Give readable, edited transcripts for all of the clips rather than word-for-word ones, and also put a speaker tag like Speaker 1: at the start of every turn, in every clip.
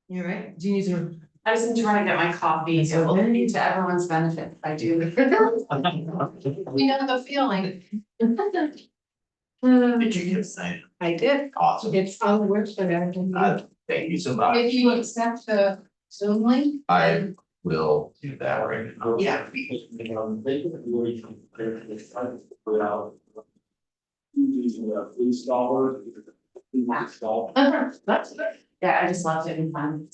Speaker 1: You're right. Do you need to?
Speaker 2: I just been trying to get my coffee, so it'll be to everyone's benefit if I do. We know the feeling.
Speaker 3: Did you get a sign?
Speaker 2: I did.
Speaker 3: Awesome.
Speaker 2: It's on the website.
Speaker 3: Thank you so much.
Speaker 2: If you accept the Zoom link.
Speaker 3: I will do that right now.
Speaker 2: Yeah. That's good. Yeah, I just left it in time.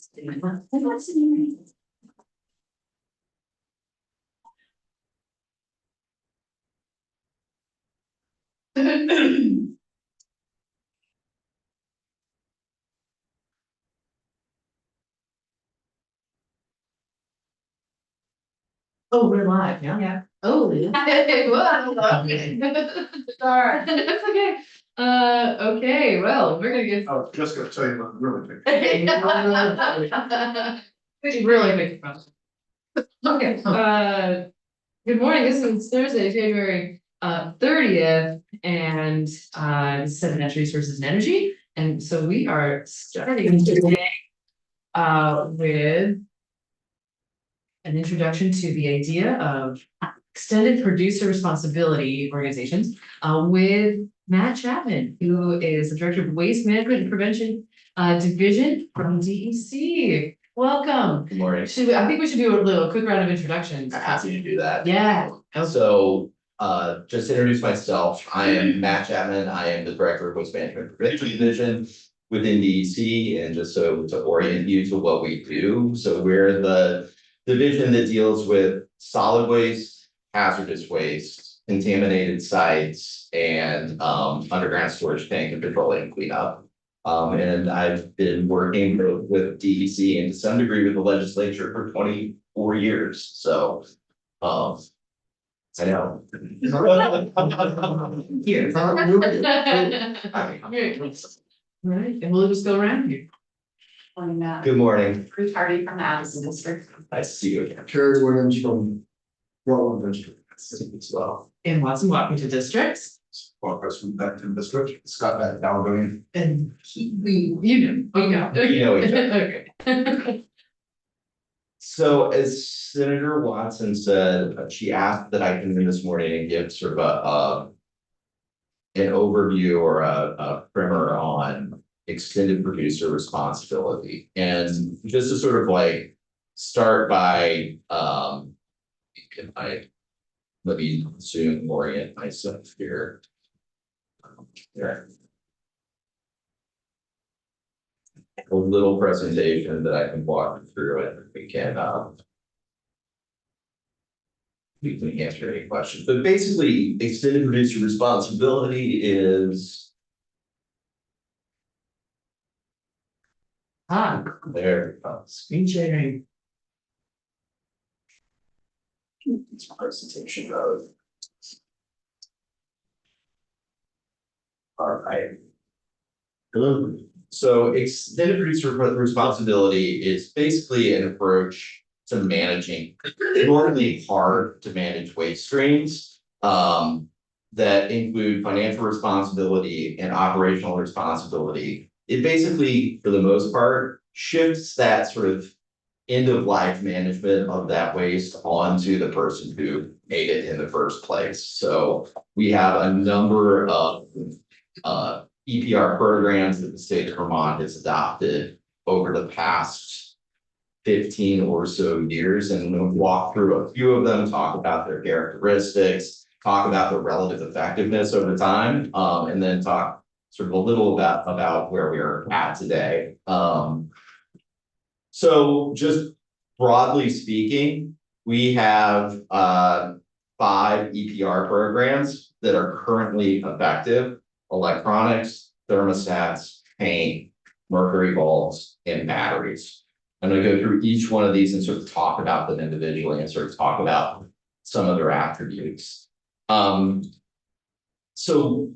Speaker 1: Oh, we're live, yeah?
Speaker 2: Yeah.
Speaker 1: Oh.
Speaker 2: Sorry.
Speaker 1: It's okay. Okay, well, we're gonna get.
Speaker 4: I was just gonna tell you about really quick.
Speaker 1: Really big question. Okay, good morning, this is Thursday, January 30th, and this is Natural Resources and Energy, and so we are starting today with an introduction to the idea of extended producer responsibility organizations with Matt Chapman, who is the Director of Waste Management and Prevention Division from DEC. Welcome.
Speaker 3: Good morning.
Speaker 1: I think we should do a little quick round of introductions.
Speaker 3: Happy to do that.
Speaker 1: Yeah.
Speaker 3: So, just to introduce myself, I am Matt Chapman. I am the Director of Waste Management and Prevention Division within DEC, and just so to orient you to what we do. So we're the division that deals with solid waste, hazardous waste, contaminated sites, and underground storage tank and petroleum cleanup. And I've been working with DEC and to some degree with the legislature for 24 years. So I know.
Speaker 1: Here. Right, and we'll just go around here.
Speaker 3: Good morning.
Speaker 2: Ruth Hardy from the Addison District.
Speaker 3: Nice to see you again.
Speaker 4: Terry Williams from Portland District.
Speaker 3: As well.
Speaker 1: In Watson Washington districts,
Speaker 4: Walker's from Beckton District, Scott back down.
Speaker 1: and you know.
Speaker 3: We know each
Speaker 1: Okay.
Speaker 3: So as Senator Watson said, she asked that I come in this morning and give sort of an overview or a primer on extended producer responsibility. And just to sort of like start by let me zoom orient myself here. There. A little presentation that I can walk through and we can answer any questions. But basically, extended producer responsibility is there.
Speaker 1: Screen sharing.
Speaker 3: It's presentation mode. All right.
Speaker 4: Hello.
Speaker 3: So extended producer responsibility is basically an approach to managing normally hard to manage waste streams that include financial responsibility and operational responsibility. It basically, for the most part, shifts that sort of end of life management of that waste onto the person who made it in the first place. So we have a number of EPR programs that the state of Vermont has adopted over the past 15 or so years, and we'll walk through a few of them, talk about their characteristics, talk about the relative effectiveness over time, and then talk sort of a little about where we are at today. So just broadly speaking, we have 5 EPR programs that are currently effective: electronics, thermostats, paint, mercury bulbs, and batteries. I'm going to go through each one of these and sort of talk about them individually and sort of talk about some of their attributes. So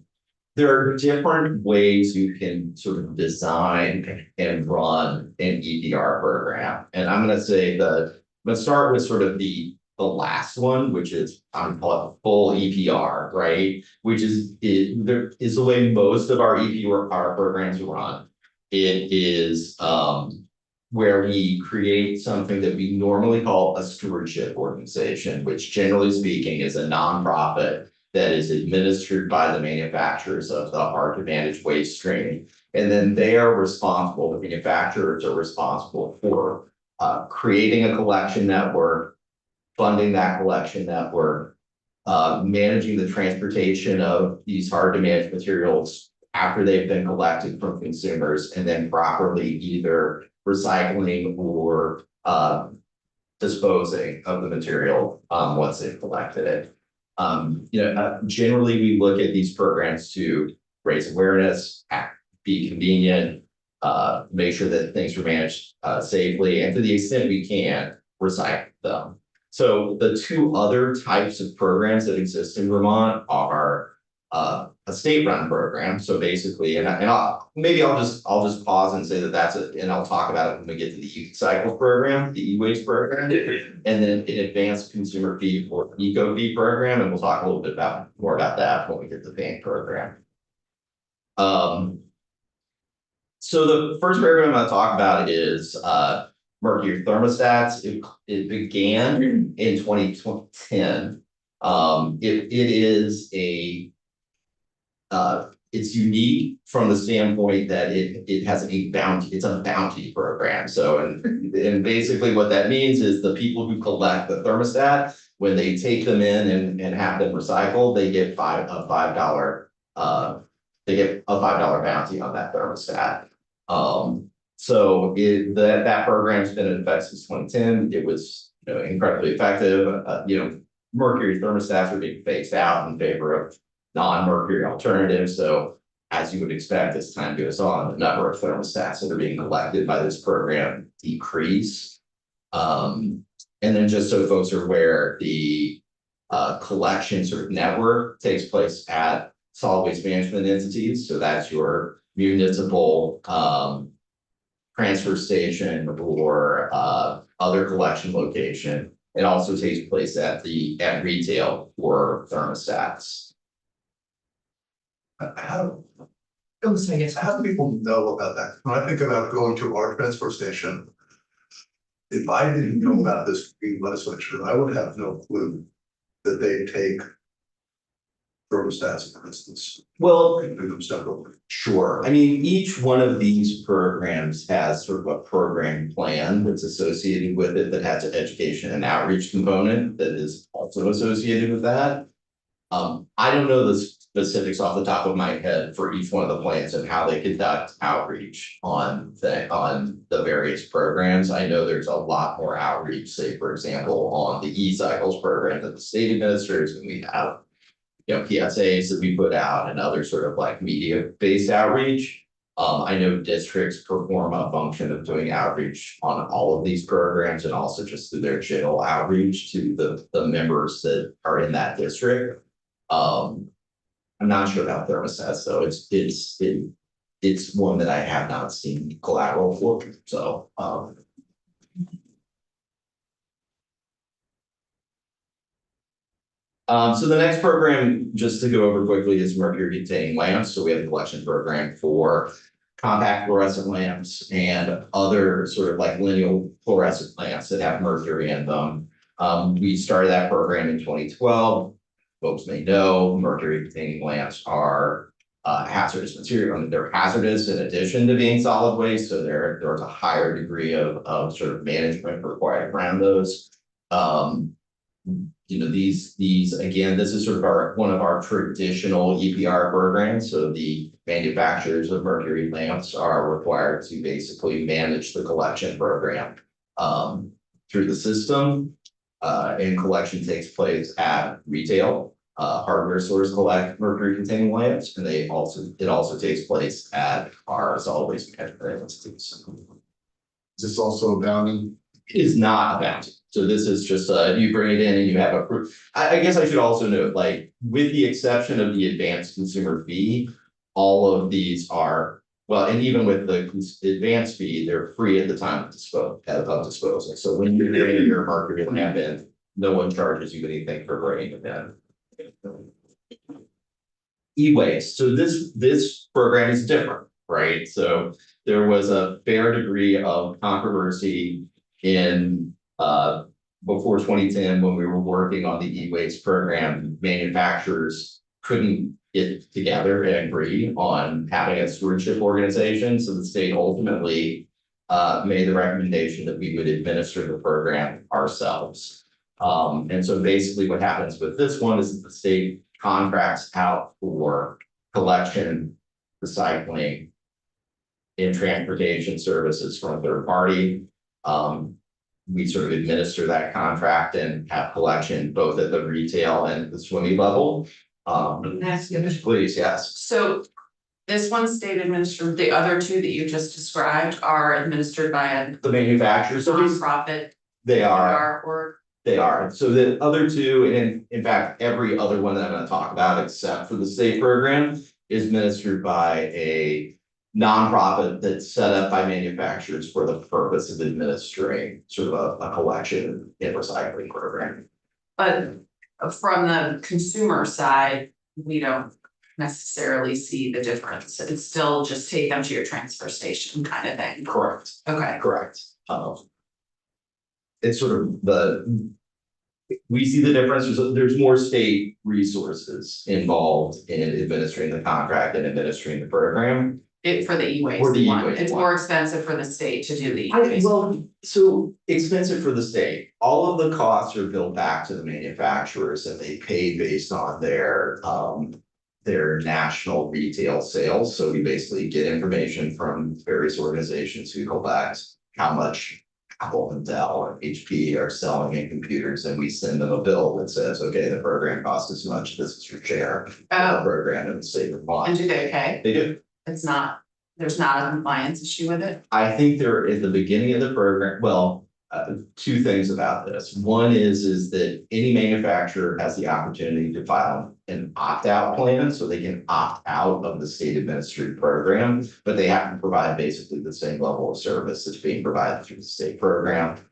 Speaker 3: there are different ways you can sort of design and run an EPR program. And I'm going to say I'm going to start with sort of the last one, which is I'm calling it full EPR, right? Which is there is the way most of our EPR programs run. It is where we create something that we normally call a stewardship organization, which generally speaking is a nonprofit that is administered by the manufacturers of the hard to manage waste stream. And then they are responsible, the manufacturers are responsible for creating a collection network, funding that collection network, managing the transportation of these hard to manage materials after they've been collected from consumers, and then properly either recycling or disposing of the material once they've collected it. Generally we look at these programs to raise awareness, be convenient, make sure that things are managed safely, and to the extent we can, recycle them. So the two other types of programs that exist in Vermont are a state-run program. So basically, I'll just pause and say that that's it, and I'll talk about it when we get to the e-cycle program, the e-waste program, and then an advanced consumer fee or eco fee program, and we'll talk a little bit more about that when we get to the paint program. So the first program I'm going to talk about is mercury thermostats. It began in 2010. It is it's unique from the standpoint that it has a bounty. It's a bounty program. So and basically what that means is the people who collect the thermostat, when they take them in and have them recycled, they get a $5 bounty on that thermostat. So that program's been in effect since 2010. It was incredibly effective. Mercury thermostats are being phased out in favor of non-mercury alternatives. So as you would expect, as time goes on, the number of thermostats that are being collected by this program decrease. And then just so folks are aware, the collection sort of network takes place at solid waste management entities. So that's your municipal transfer station or other collection location. It also takes place at retail for thermostats.
Speaker 4: How do people know about that? When I think about going to our transfer station, if I didn't know about this green legislature, I would have no clue that they take thermostats, for instance.
Speaker 3: Well,
Speaker 4: Separately.
Speaker 3: sure. I mean, each one of these programs has sort of a program plan that's associated with it that has an education and outreach component that is also associated with that. I don't know the specifics off the top of my head for each one of the plans and how they conduct outreach on the various programs. I know there's a lot more outreach, say, for example, on the e-cycles program that the state administers, and we have PSAs that we put out and other sort of like media-based outreach. I know districts perform a function of doing outreach on all of these programs and also just through their general outreach to the members that are in that district. I'm not sure about thermostats, though. It's one that I have not seen collateral for. So so the next program, just to go over quickly, is mercury containing lamps. So we have a collection program for compact fluorescent lamps and other sort of like lineal fluorescent lamps that have mercury in them. We started that program in 2012. Folks may know mercury containing lamps are hazardous material. I mean, they're hazardous in addition to being solid waste. So there's a higher degree of sort of management required around those. These again, this is sort of one of our traditional EPR programs. So the manufacturers of mercury lamps are required to basically manage the collection program through the system. And collection takes place at retail. Hardware stores collect mercury containing lamps, and it also takes place at our solid waste management entities.
Speaker 4: Is this also a bounty?
Speaker 3: It is not a bounty. So this is just you bring it in and you have a proof. I guess I should also note, like, with the exception of the advanced consumer fee, all of these are, well, and even with the advanced fee, they're free at the time of disposal. So when you're bringing your mercury lamp in, no one charges you anything for bringing it in. E-waste. So this program is different, right? So there was a fair degree of controversy in, before 2010, when we were working on the e-waste program, manufacturers couldn't get together and agree on having a stewardship organization. So the state ultimately made the recommendation that we would administer the program ourselves. And so basically what happens with this one is that the state contracts out for collection, recycling, and transportation services from a third party. We sort of administer that contract and have collection both at the retail and the swimming level. Please, yes.
Speaker 2: So this one state administered, the other two that you just described are administered by a
Speaker 3: The manufacturers, so
Speaker 2: nonprofit.
Speaker 3: they are.
Speaker 2: Or
Speaker 3: They are. So the other two, and in fact, every other one that I'm gonna talk about, except for the state program, is administered by a nonprofit that's set up by manufacturers for the purpose of administering sort of a collection and recycling program.
Speaker 2: but from the consumer side, we don't necessarily see the difference. It's still just take them to your transfer station kind of thing.
Speaker 3: Correct.
Speaker 2: Okay.
Speaker 3: Correct. It's sort of we see the difference, there's more state resources involved in administering the contract and administering the program.
Speaker 2: For the
Speaker 3: For
Speaker 2: e-waste
Speaker 3: the
Speaker 2: one,
Speaker 3: e-waste
Speaker 2: it's
Speaker 3: one.
Speaker 2: more expensive for the state to do the e-waste.
Speaker 3: So expensive for the state, all of the costs are billed back to the manufacturers and they pay based on their national retail sales. So we basically get information from various organizations who collect how much Apple and Dell or HP are selling in computers, and we send them a bill that says, okay, the program costs this much, this is your share of the program in the state of
Speaker 2: And
Speaker 3: Vermont.
Speaker 2: do they pay?
Speaker 3: They do.
Speaker 2: It's not, there's not a compliance issue with it?
Speaker 3: I think there at the beginning of the program, well, two things about this. One is that any manufacturer has the opportunity to file an opt-out plan, so they can opt out of the state administered program, but they have to provide basically the same level of service that's being provided through the state program.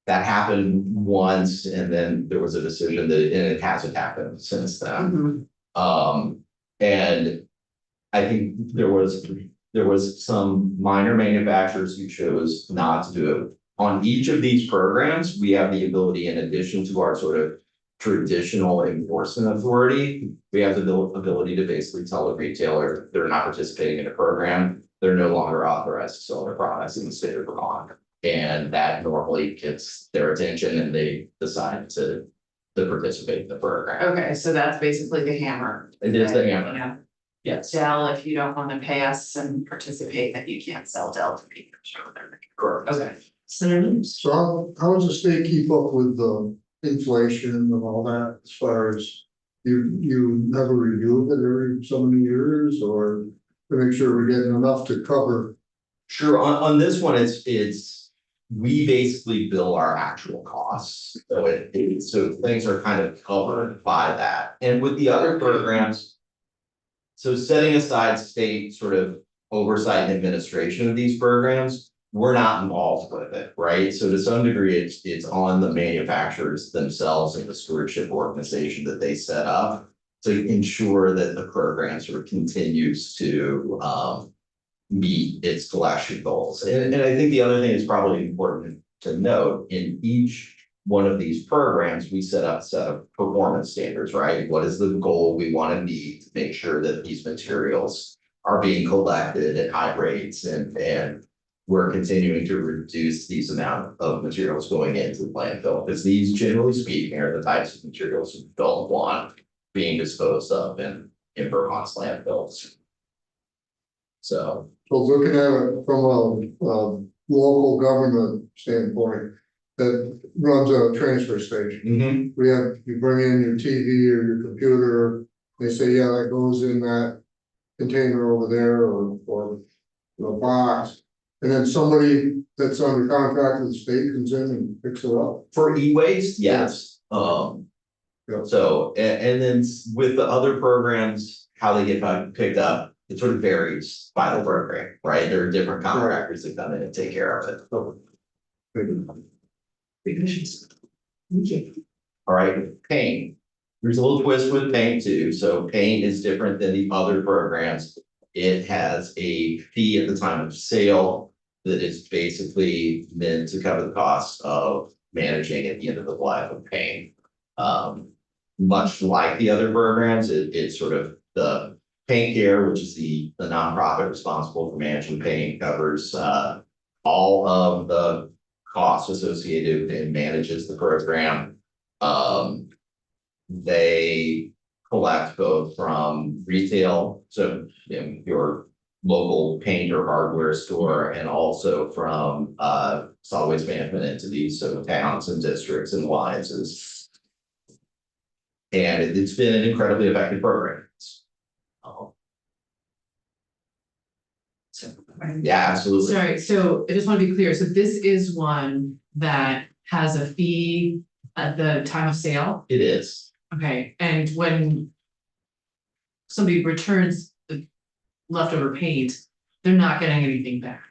Speaker 3: That happened once, and then there was a decision that, and it hasn't happened since then. And I think there was some minor manufacturers who chose not to do it. On each of these programs, we have the ability, in addition to our sort of traditional enforcement authority, we have the ability to basically tell the retailer they're not participating in a program, they're no longer authorized to sell their products in the state of Vermont. And that normally gets their attention and they decide to participate in the program.
Speaker 2: Okay, so that's basically the hammer.
Speaker 3: It is the hammer.
Speaker 2: Yeah.
Speaker 3: Yes,
Speaker 2: Dell, if you don't wanna pay us and participate, then you can't sell Dell to people.
Speaker 3: correct.
Speaker 2: Okay.
Speaker 1: Senator,
Speaker 5: So how does the state keep up with the inflation and all that as far as you never review it every so many years or to make sure we're getting enough to cover?
Speaker 3: Sure, on this one, we basically bill our actual costs, so so things are kind of covered by that, and with the other programs. So setting aside state sort of oversight and administration of these programs, we're not involved with it, right? So to some degree, it's on the manufacturers themselves and the stewardship organization that they set up to ensure that the program sort of continues to meet its collection goals. And I think the other thing is probably important to note, in each one of these programs, we set up a set of performance standards, right? What is the goal we want to meet to make sure that these materials are being collected at high rates and we're continuing to reduce these amount of materials going into the landfill, because these, generally speaking, are the types of materials we don't want being disposed of in Vermont's landfills. So
Speaker 5: Looking at it from a local government standpoint that runs a transfer station. You bring in your TV or your computer, they say, yeah, that goes in that container over there or a box. And then somebody that's under contract with the state comes in and picks it up.
Speaker 3: for e-waste, yes.
Speaker 5: Yeah.
Speaker 3: So, and then with the other programs, how they get picked up, it sort of varies by the program, right? There are different contractors that come in and take care of it. All right, paint. There's a little twist with paint too. So paint is different than the other programs. It has a fee at the time of sale that is basically meant to cover the cost of managing at the end of the life of paint. Much like the other programs, it's sort of the paint care, which is the nonprofit responsible for managing paint, covers all of the costs associated and manages the program. They collect both from retail, so your local paint or hardware store, and also from solid waste management entities, so towns and districts and alliances. And it's been an incredibly effective program. Yeah, absolutely.
Speaker 1: Sorry, so I just want to be clear, so this is one that has a fee at the time of sale,
Speaker 3: It is.
Speaker 1: okay, and when somebody returns the leftover paint, they're not getting anything back.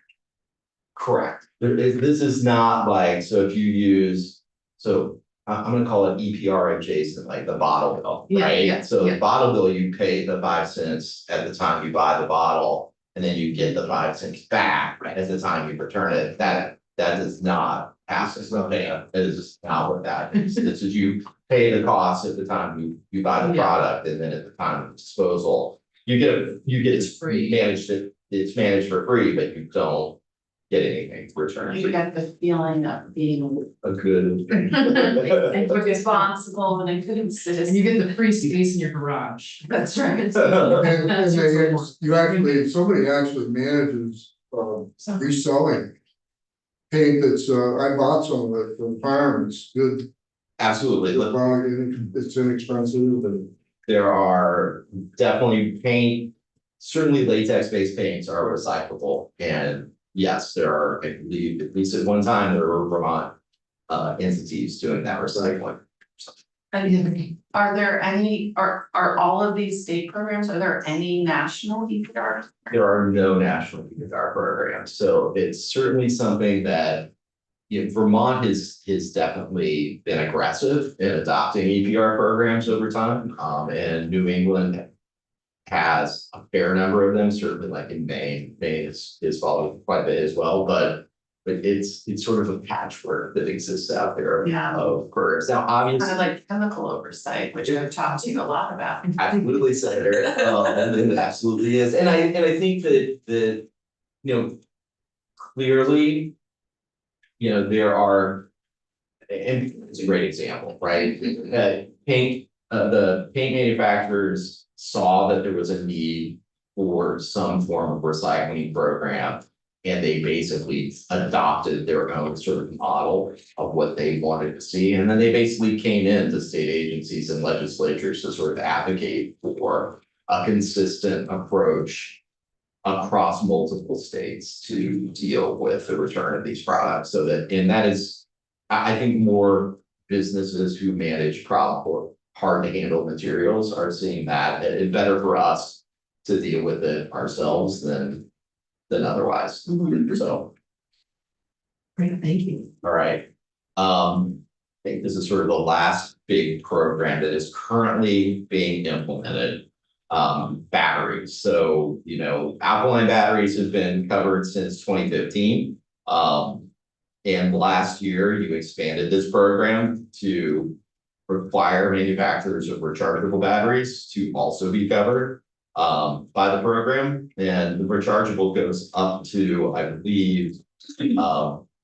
Speaker 3: Correct. This is not like, so if you use, so I'm gonna call it EPR adjacent, like the bottle bill,
Speaker 1: Yeah,
Speaker 3: right?
Speaker 1: yeah,
Speaker 3: So the
Speaker 1: yeah.
Speaker 3: bottle bill, you pay the 5 cents at the time you buy the bottle, and then you get the 5 cents back at the time you return it. That is not passive pay. It is just not what that is. This is you pay the cost at the time you buy the
Speaker 1: Yeah.
Speaker 3: product, and then at the time of disposal, you get
Speaker 1: It's free.
Speaker 3: it's managed for free, but you don't get anything returned.
Speaker 2: You get the feeling of being
Speaker 3: A good.
Speaker 2: responsible and a good citizen.
Speaker 1: And you get the free space in your garage.
Speaker 2: That's right.
Speaker 5: And
Speaker 1: That's
Speaker 5: they,
Speaker 1: your-
Speaker 5: you actually, somebody actually manages, reselling. Paint that's, I bought some of it from farm, it's good,
Speaker 3: Absolutely. Look,
Speaker 5: it's inexpensive and.
Speaker 3: there are definitely paint, certainly latex-based paints are recyclable. And yes, there are, I believe, at least at one time, there were Vermont entities doing that recycling.
Speaker 2: And are there any, are all of these state programs, are there any national EPRs?
Speaker 3: There are no national EPR programs, so it's certainly something that, you know, Vermont has definitely been aggressive in adopting EPR programs over time. And New England has a fair number of them, certainly like in Maine. Maine is following quite a bit as well, but it's sort of a patchwork that exists out there
Speaker 2: Yeah.
Speaker 3: of programs. Now,
Speaker 2: Kind
Speaker 3: obviously,
Speaker 2: of like chemical oversight, which I've talked to you a lot about.
Speaker 3: absolutely, Senator, and it absolutely is. And I think that, you know, clearly, you know, there are, and it's a great example, right? The paint manufacturers saw that there was a need for some form of recycling program. And they basically adopted their own sort of model of what they wanted to see. And then they basically came into state agencies and legislatures to sort of advocate for a consistent approach across multiple states to deal with the return of these products. So that, and that is, I think more businesses who manage problem hard to handle materials are seeing that it's better for us to deal with it ourselves than otherwise. So,
Speaker 1: Great, thank you.
Speaker 3: all right. I think this is sort of the last big program that is currently being implemented. Batteries. So, you know, alkaline batteries have been covered since 2015. And last year you expanded this program to require manufacturers of rechargeable batteries to also be covered by the program. And the rechargeable goes up to, I believe,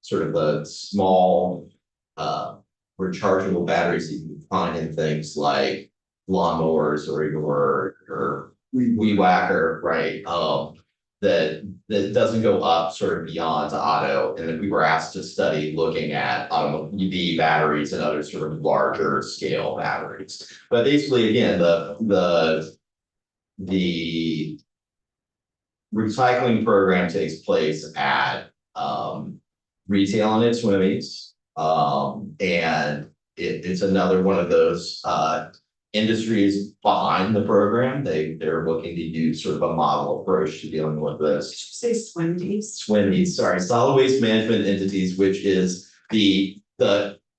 Speaker 3: sort of the small rechargeable batteries that you can find in things like lawnmowers or your weed whacker, right? That doesn't go up sort of beyond auto. And then we were asked to study looking at EV batteries and other sort of larger scale batteries. But basically, again, the recycling program takes place at retail and at swim meets. And it's another one of those industries behind the program. They're looking to use sort of a model approach to dealing with this.
Speaker 2: Did you say swim-dies?
Speaker 3: SWMEs, sorry, solid waste management entities, which is the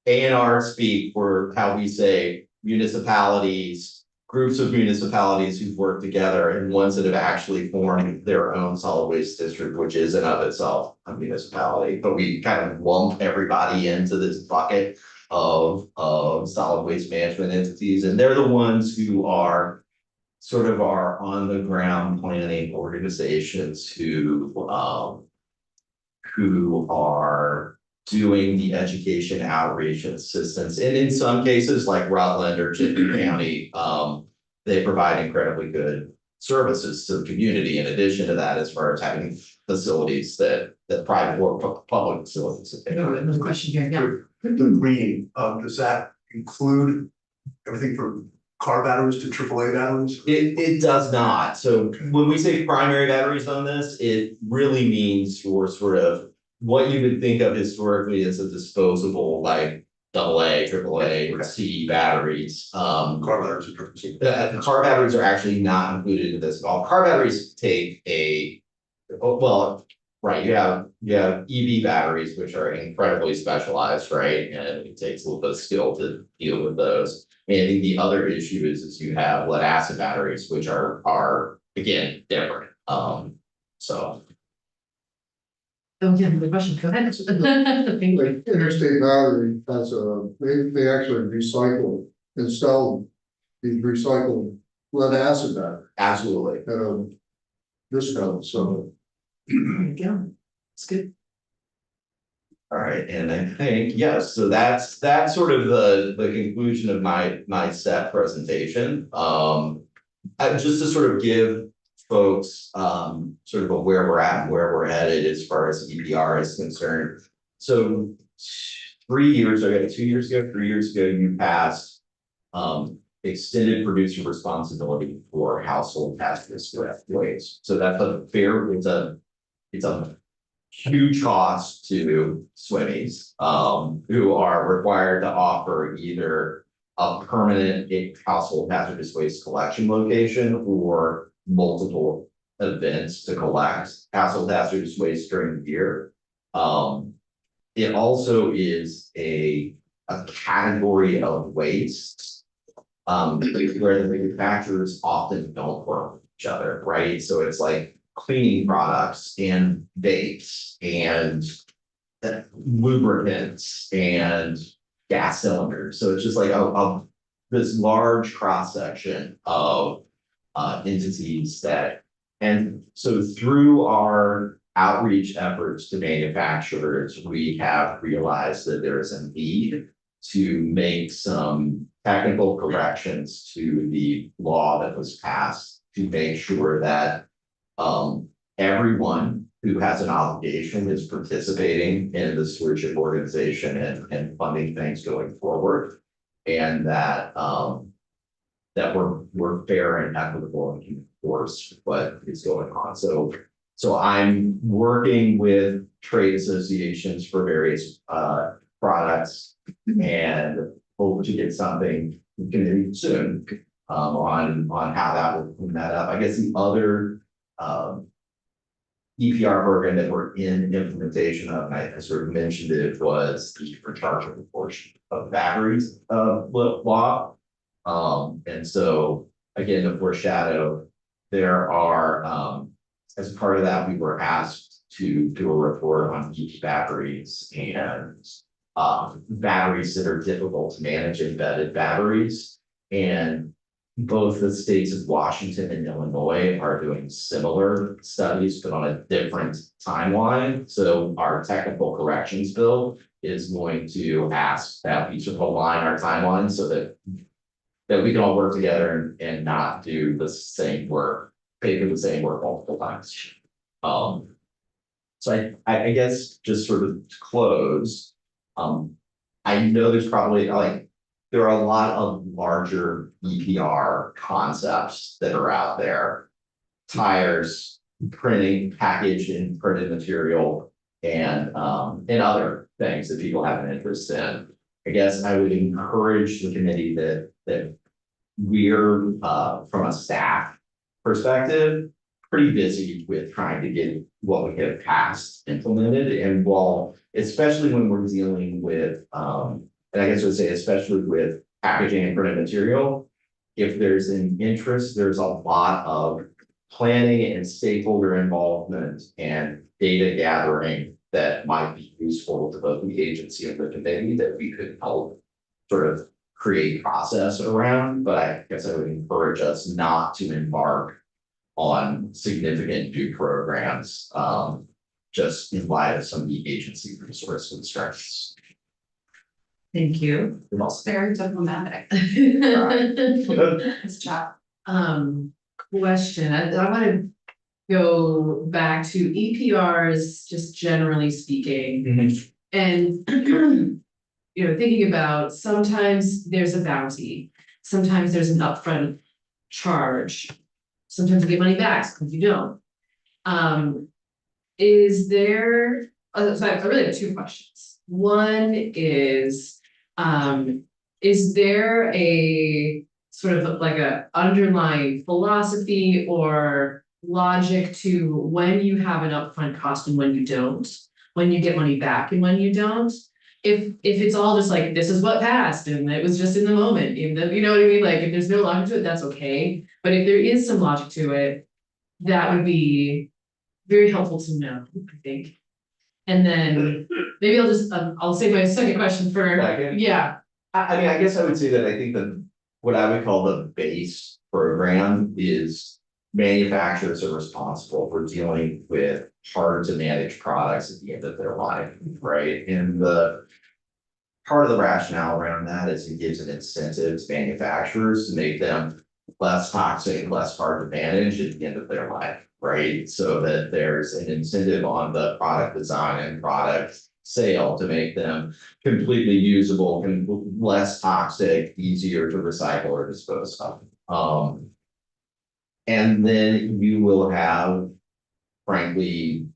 Speaker 3: A&R speak for how we say municipalities, groups of municipalities who've worked together and ones that have actually formed their own solid waste district, which is in of itself a municipality, but we kind of lump everybody into this bucket of solid waste management entities, and they're the ones who are sort of our on the ground planning organizations who are doing the education outreach and assistance. And in some cases, like Rutland or Chittenden County, they provide incredibly good services to the community. In addition to that, as far as having facilities that private or public facilities. that they
Speaker 1: No,
Speaker 3: provide.
Speaker 1: no question here, yeah.
Speaker 4: The green, does that include everything from car batteries to AAA batteries?
Speaker 3: It does not. So when we say primary batteries on this, it really means your sort of what you would think of historically as a disposable, like AA, AAA, or C batteries.
Speaker 4: Car batteries are AAA.
Speaker 3: The car batteries are actually not included in this at all. Car batteries take well, right, you have EV batteries, which are incredibly specialized, right? And it takes a little bit of skill to deal with those. And I think the other issue is you have lead acid batteries, which are again different. So.
Speaker 1: Oh, yeah, the question, go ahead. Thank you.
Speaker 5: Like Interstate Battery has they actually recycle and sell these recycled lead acid batteries
Speaker 3: Absolutely.
Speaker 5: at a discount, so.
Speaker 1: There you go. It's good.
Speaker 3: All right, and I think, yes, so that's sort of the conclusion of my set presentation. Just to sort of give folks sort of a where we're at and where we're headed as far as EPR is concerned. So 3 years ago, 2 years ago, 3 years ago, you passed extended producer responsibility for household hazardous waste. So that's it's a huge cost to SWMEs, who are required to offer either a permanent household hazardous waste collection location or multiple events to collect household hazardous waste during the year. It also is a category of waste where the manufacturers often don't work with each other, right? So it's like cleaning products and vapes and lubricants and gas cylinders. So it's just like this large cross section of entities and so through our outreach efforts to manufacturers, we have realized that there is a need to make some technical corrections to the law that was passed to make sure that everyone who has an obligation is participating in the stewardship organization and funding things going forward. And that we're fair and equitable and can enforce what is going on. So I'm working with trade associations for various products and hope to get something soon on how that will clean that up. I guess the other EPR program that we're in implementation of, and I sort of mentioned it, was the rechargeable portion of batteries law. And so again, to foreshadow, there are as part of that, we were asked to do a report on EV batteries and batteries that are difficult to manage, embedded batteries. And both the states of Washington and Illinois are doing similar studies, but on a different timeline. So our technical corrections bill is going to ask that we sort of align our timeline so that we can all work together and not do the same work, pay for the same work multiple times. So I guess just sort of to close, I know there's probably there are a lot of larger EPR concepts that are out there. Tires, printing, packaged and printed material, and other things that people have an interest in. I guess I would encourage the committee that we're from a staff perspective, pretty busy with trying to get what we have passed implemented. And while, especially when we're dealing with and I guess I would say, especially with packaging and printed material, if there's an interest, there's a lot of planning and stakeholder involvement and data gathering that might be useful to both the agency and the committee that we could help sort of create process around, but I guess I would encourage us not to embark on significant new programs, just in light of some of the agency resource constraints.
Speaker 1: Thank you.
Speaker 2: It's very diplomatic. Nice job.
Speaker 1: Question, I wanna go back to EPRs, just generally speaking. And, thinking about sometimes there's a bounty, sometimes there's an upfront charge. Sometimes you get money back, sometimes you don't. Is there, so I really have two questions. One is there a sort of like a underlying philosophy or logic to when you have an upfront cost and when you don't, when you get money back and when you don't? If it's all just like, this is what passed and it was just in the moment, you know what I mean? Like, if there's no logic to it, that's okay. But if there is some logic to it, that would be very helpful to know, I think. And then maybe I'll save my second question for,
Speaker 3: Second?
Speaker 1: yeah.
Speaker 3: I mean, I guess I would say that I think that what I would call the base program is manufacturers are responsible for dealing with hard to manage products at the end of their life, right? And the part of the rationale around that is it gives an incentive to manufacturers to make them less toxic, less hard to manage at the end of their life, right? So that there's an incentive on the product design and product sale to make them completely usable and less toxic, easier to recycle or dispose of. And then you will have, frankly,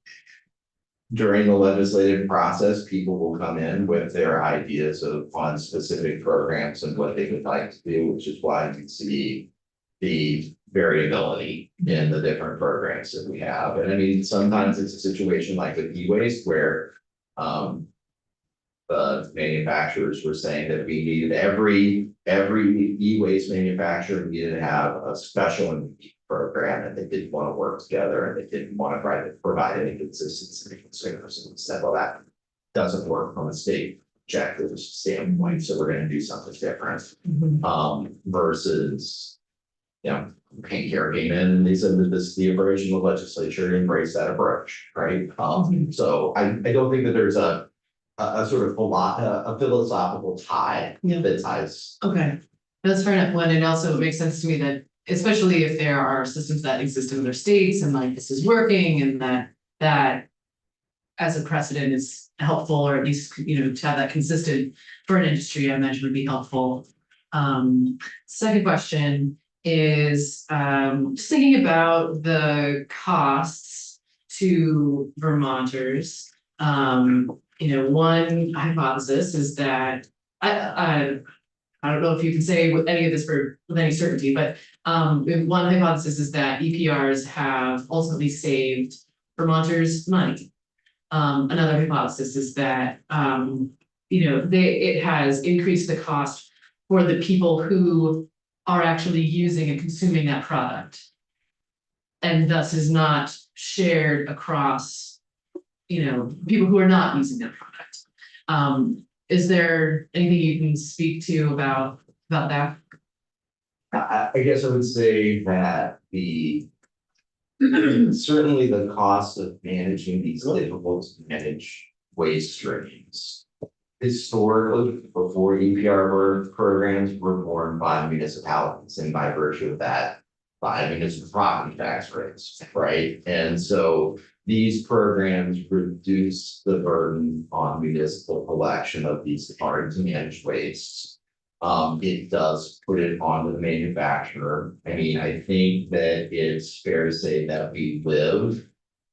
Speaker 3: during the legislative process, people will come in with their ideas on specific programs and what they would like to do, which is why you see the variability in the different programs that we have. And I mean, sometimes it's a situation like with e-waste where the manufacturers were saying that we needed every e-waste manufacturer needed to have a special and unique program, and they didn't want to work together and they didn't want to provide any consistency to consumers. And said, well, that doesn't work from a state objective standpoint, so we're going to do something different. Versus, paint care came in and they said that the original legislature embraced that approach, right? So I don't think that there's a sort of a philosophical tie that ties.
Speaker 1: Okay, that's fair enough. One, and also it makes sense to me that, especially if there are systems that exist in other states and like this is working and that as a precedent is helpful, or at least, to have that consistent for an industry, I imagine would be helpful. Second question is, just thinking about the costs to Vermonters. One hypothesis is that I don't know if you can say with any of this with any certainty, but one hypothesis is that EPRs have ultimately saved Vermonters money. Another hypothesis is that it has increased the cost for the people who are actually using and consuming that product, and thus is not shared across people who are not using that product. Is there anything you can speak to about that?
Speaker 3: I guess I would say that certainly the cost of managing these difficult to manage waste streams. Historically, before EPR programs were borne by municipalities, and by virtue of that, by municipal property tax rates, right? And so these programs reduce the burden on municipal collection of these hard to manage wastes. It does put it on the manufacturer. I mean, I think that it's fair to say that we live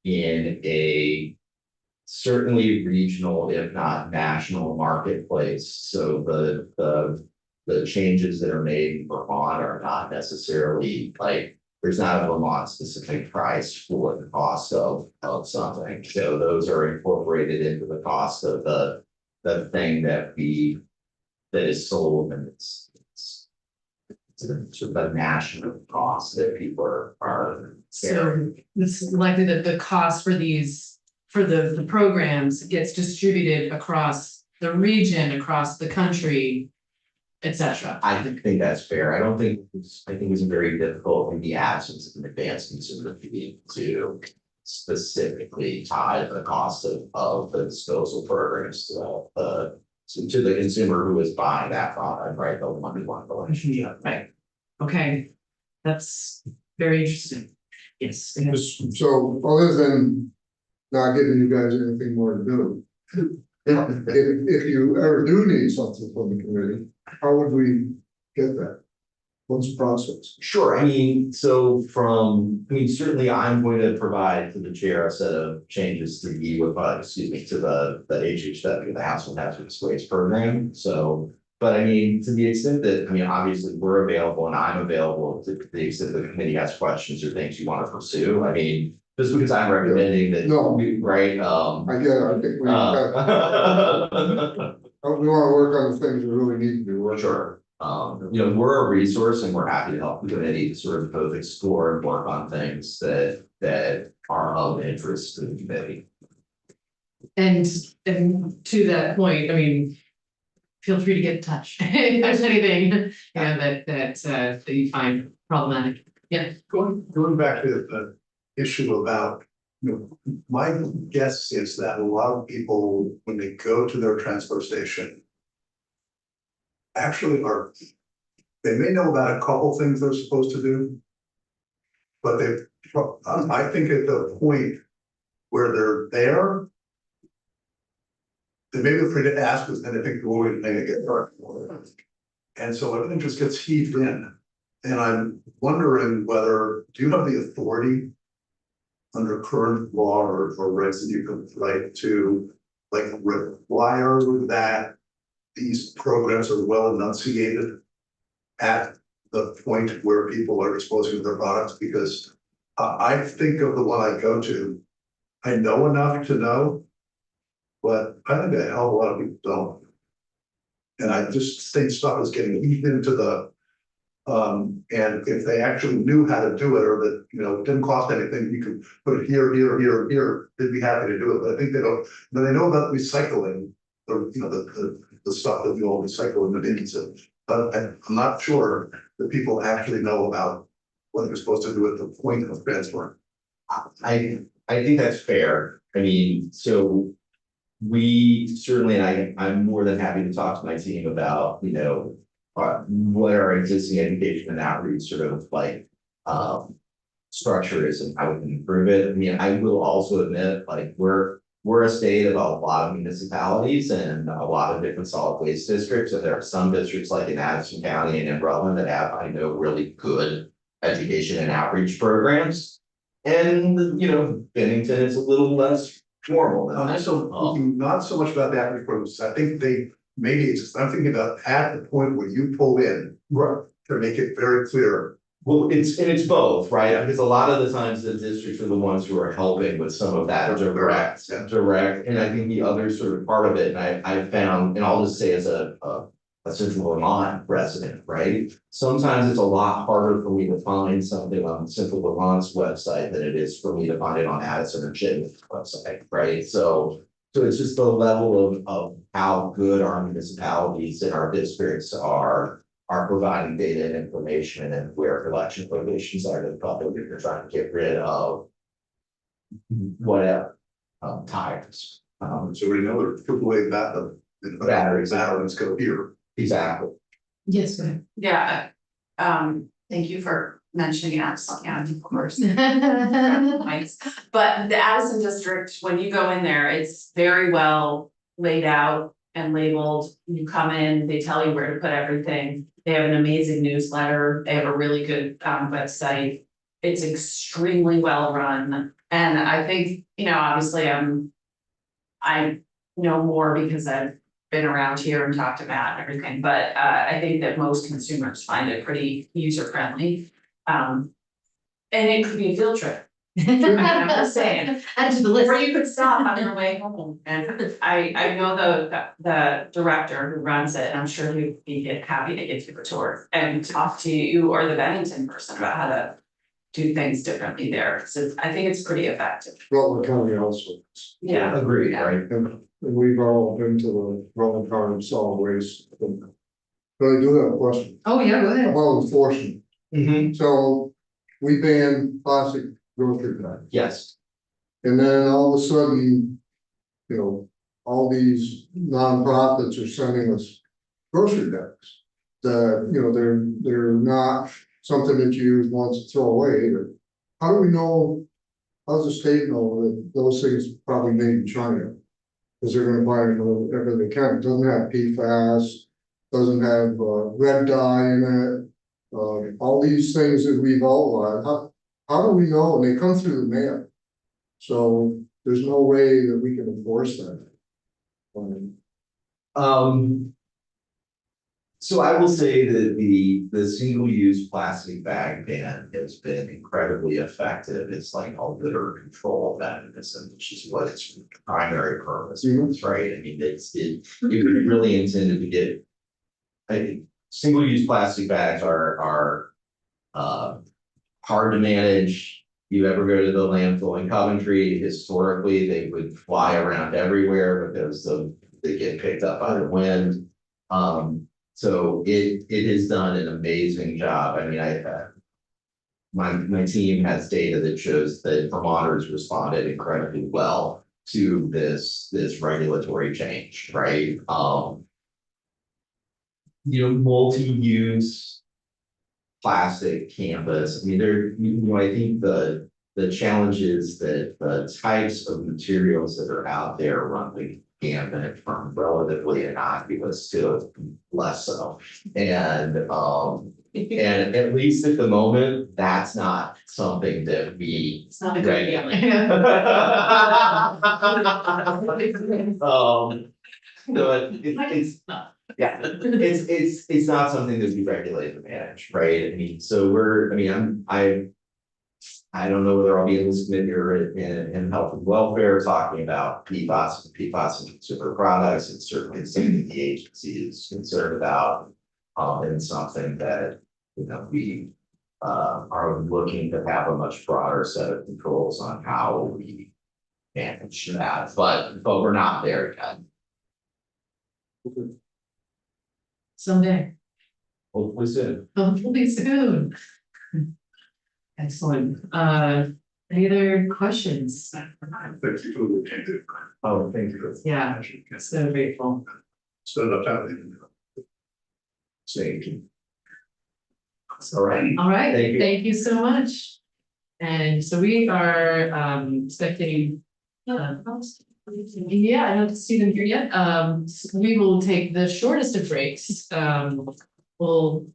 Speaker 3: in a certainly regional, if not national marketplace. So the changes that are made in Vermont are not necessarily like, there's not a Vermont specific price for the cost of something. So those are incorporated into the cost of the thing that is sold, and it's sort of a national cost that people are bearing.
Speaker 1: So this is likely that the cost for these, for the programs gets distributed across the region, across the country, et cetera.
Speaker 3: I think that's fair. I don't think, I think it's very difficult in the absence of an advanced consumer fee to specifically tie the cost of the disposal programs to the consumer who is buying that product, right? The one who wants the relationship.
Speaker 1: Right, okay, that's very interesting. Yes.
Speaker 5: So other than not giving you guys anything more to do, if you ever do need something from the committee, how would we get that? What's the process?
Speaker 3: Sure, I mean, so certainly I'm going to provide to the chair a set of changes to the, to the HHW, the Household Hazardous Waste Program, so. But I mean, to the extent that, I mean, obviously, we're available and I'm available to the extent the committee has questions or things you want to pursue, I mean. Just because I'm recommending that,
Speaker 5: No.
Speaker 3: right,
Speaker 5: I get it, I think we wanna work on the things we really need to do.
Speaker 3: Sure. We're a resource and we're happy to help the committee to sort of both explore and work on things that are of interest to the committee.
Speaker 1: And to that point, I mean, feel free to get in touch if there's anything, that you find problematic. Yeah.
Speaker 4: Going back to the issue about, my guess is that a lot of people, when they go to their transfer station, actually they may know about a couple things they're supposed to do. But I think at the point where they're there, they may be afraid to ask because then they think, well, we're gonna get hurt. And so everything just gets heaved in. And I'm wondering whether, do you have the authority under current law or regs that you can write to like require that these programs are well enunciated at the point where people are disposing of their products? Because I think of the one I go to, I know enough to know, but I think a hell of a lot of people don't. And I just think stuff is getting heaped into the, and if they actually knew how to do it, or that, it didn't cost anything, you could put it here, they'd be happy to do it. But I think they don't, they know about recycling, the stuff that we all recycle in the bins. But I'm not sure that people actually know about what they're supposed to do at the point of transfer.
Speaker 3: I think that's fair. I mean, so we certainly, and I'm more than happy to talk to my team about, what our existing education and outreach sort of like structure is and how we can improve it. I mean, I will also admit, like, we're a state of a lot of municipalities and a lot of different solid waste districts. And there are some districts like in Addison County and in Rutland that have, I know, really good education and outreach programs. And, Bennington is a little less formal than that.
Speaker 4: So not so much about that because I think I'm thinking about at the point where you pull in, right, to make it very clear.
Speaker 3: Well, it's both, right? Because a lot of the times the districts are the ones who are helping with some of that direct. And I think the other sort of part of it, and I found, and I'll just say as a Central Vermont resident, right? Sometimes it's a lot harder for me to find something on Central Vermont's website than it is for me to find it on Addison or Chittenden website, right? So it's just the level of how good our municipalities and our districts are providing data and information and where collection locations are to the public if you're trying to get rid of whatever tires.
Speaker 4: So we know they're AAA batteries go here.
Speaker 3: Exactly.
Speaker 1: Yes, go ahead.
Speaker 2: Yeah, thank you for mentioning Addison County, of course. Nice. But the Addison district, when you go in there, it's very well laid out and labeled. You come in, they tell you where to put everything. They have an amazing newsletter. They have a really good website. It's extremely well run. And I think, obviously I know more because I've been around here and talked to Matt and everything, but I think that most consumers find it pretty user friendly. And it could be a field trip. I'm just saying.
Speaker 1: Add to the
Speaker 2: Or
Speaker 1: list.
Speaker 2: you could stop on your way home, and I know the director who runs it, and I'm sure he'd be happy to give you a tour and talk to you or the Bennington person about how to do things differently there, so I think it's pretty effective.
Speaker 5: Rutland County also.
Speaker 2: Yeah.
Speaker 3: Agreed,
Speaker 2: Yeah.
Speaker 3: right?
Speaker 5: And we've all been to the Rutland County solid waste. But I do have a question
Speaker 1: Oh, yeah, go ahead.
Speaker 5: about enforcement.
Speaker 3: Mm-hmm.
Speaker 5: So we ban plastic grocery bags.
Speaker 3: Yes.
Speaker 5: And then all of a sudden, you know, all these nonprofits are sending us grocery bags. That, you know, they're not something that you use once and throw away either. How do we know, how does the state know that those things probably made in China? Cause they're gonna buy them whatever they can, it doesn't have PFAS, doesn't have red dye in it. All these things that we've outlined, how do we know? And they come through the mail. So there's no way that we can enforce that.
Speaker 3: So I will say that the single-use plastic bag ban has been incredibly effective. It's like a litter control mechanism, which is what its primary purpose is, right? I mean, it was really intended to get. I think single-use plastic bags are hard to manage. You ever go to the landfill in Coventry, historically, they would fly around everywhere because they get picked up by the wind. So it has done an amazing job. I mean, my team has data that shows that Vermonters responded incredibly well to this regulatory change, right? Multi-use plastic canvas. I mean, I think the challenge is that the types of materials that are out there run the gamut from relatively innocuous to less so. And at least at the moment, that's not something that we.
Speaker 1: It's not a good idea.
Speaker 3: So it's yeah, it's not something that we regulate and manage, right? I mean, so I don't know whether I'll be in this committee or in health and welfare talking about PFAS and consumer products. It's certainly something the agency is concerned about. And something that, we are looking to have a much broader set of controls on how we manage that, but we're not there yet.
Speaker 1: Someday,
Speaker 3: Hopefully soon.
Speaker 1: hopefully soon. Excellent. Any other questions?
Speaker 4: Thank you for the candid.
Speaker 3: Oh, thank you.
Speaker 1: Yeah, so grateful.
Speaker 4: Spend enough time.
Speaker 3: Thank you. All right.
Speaker 1: All right,
Speaker 3: Thank you.
Speaker 1: thank you so much. And so we are expecting. Yeah, I don't see them here yet. So we will take the shortest of breaks. We'll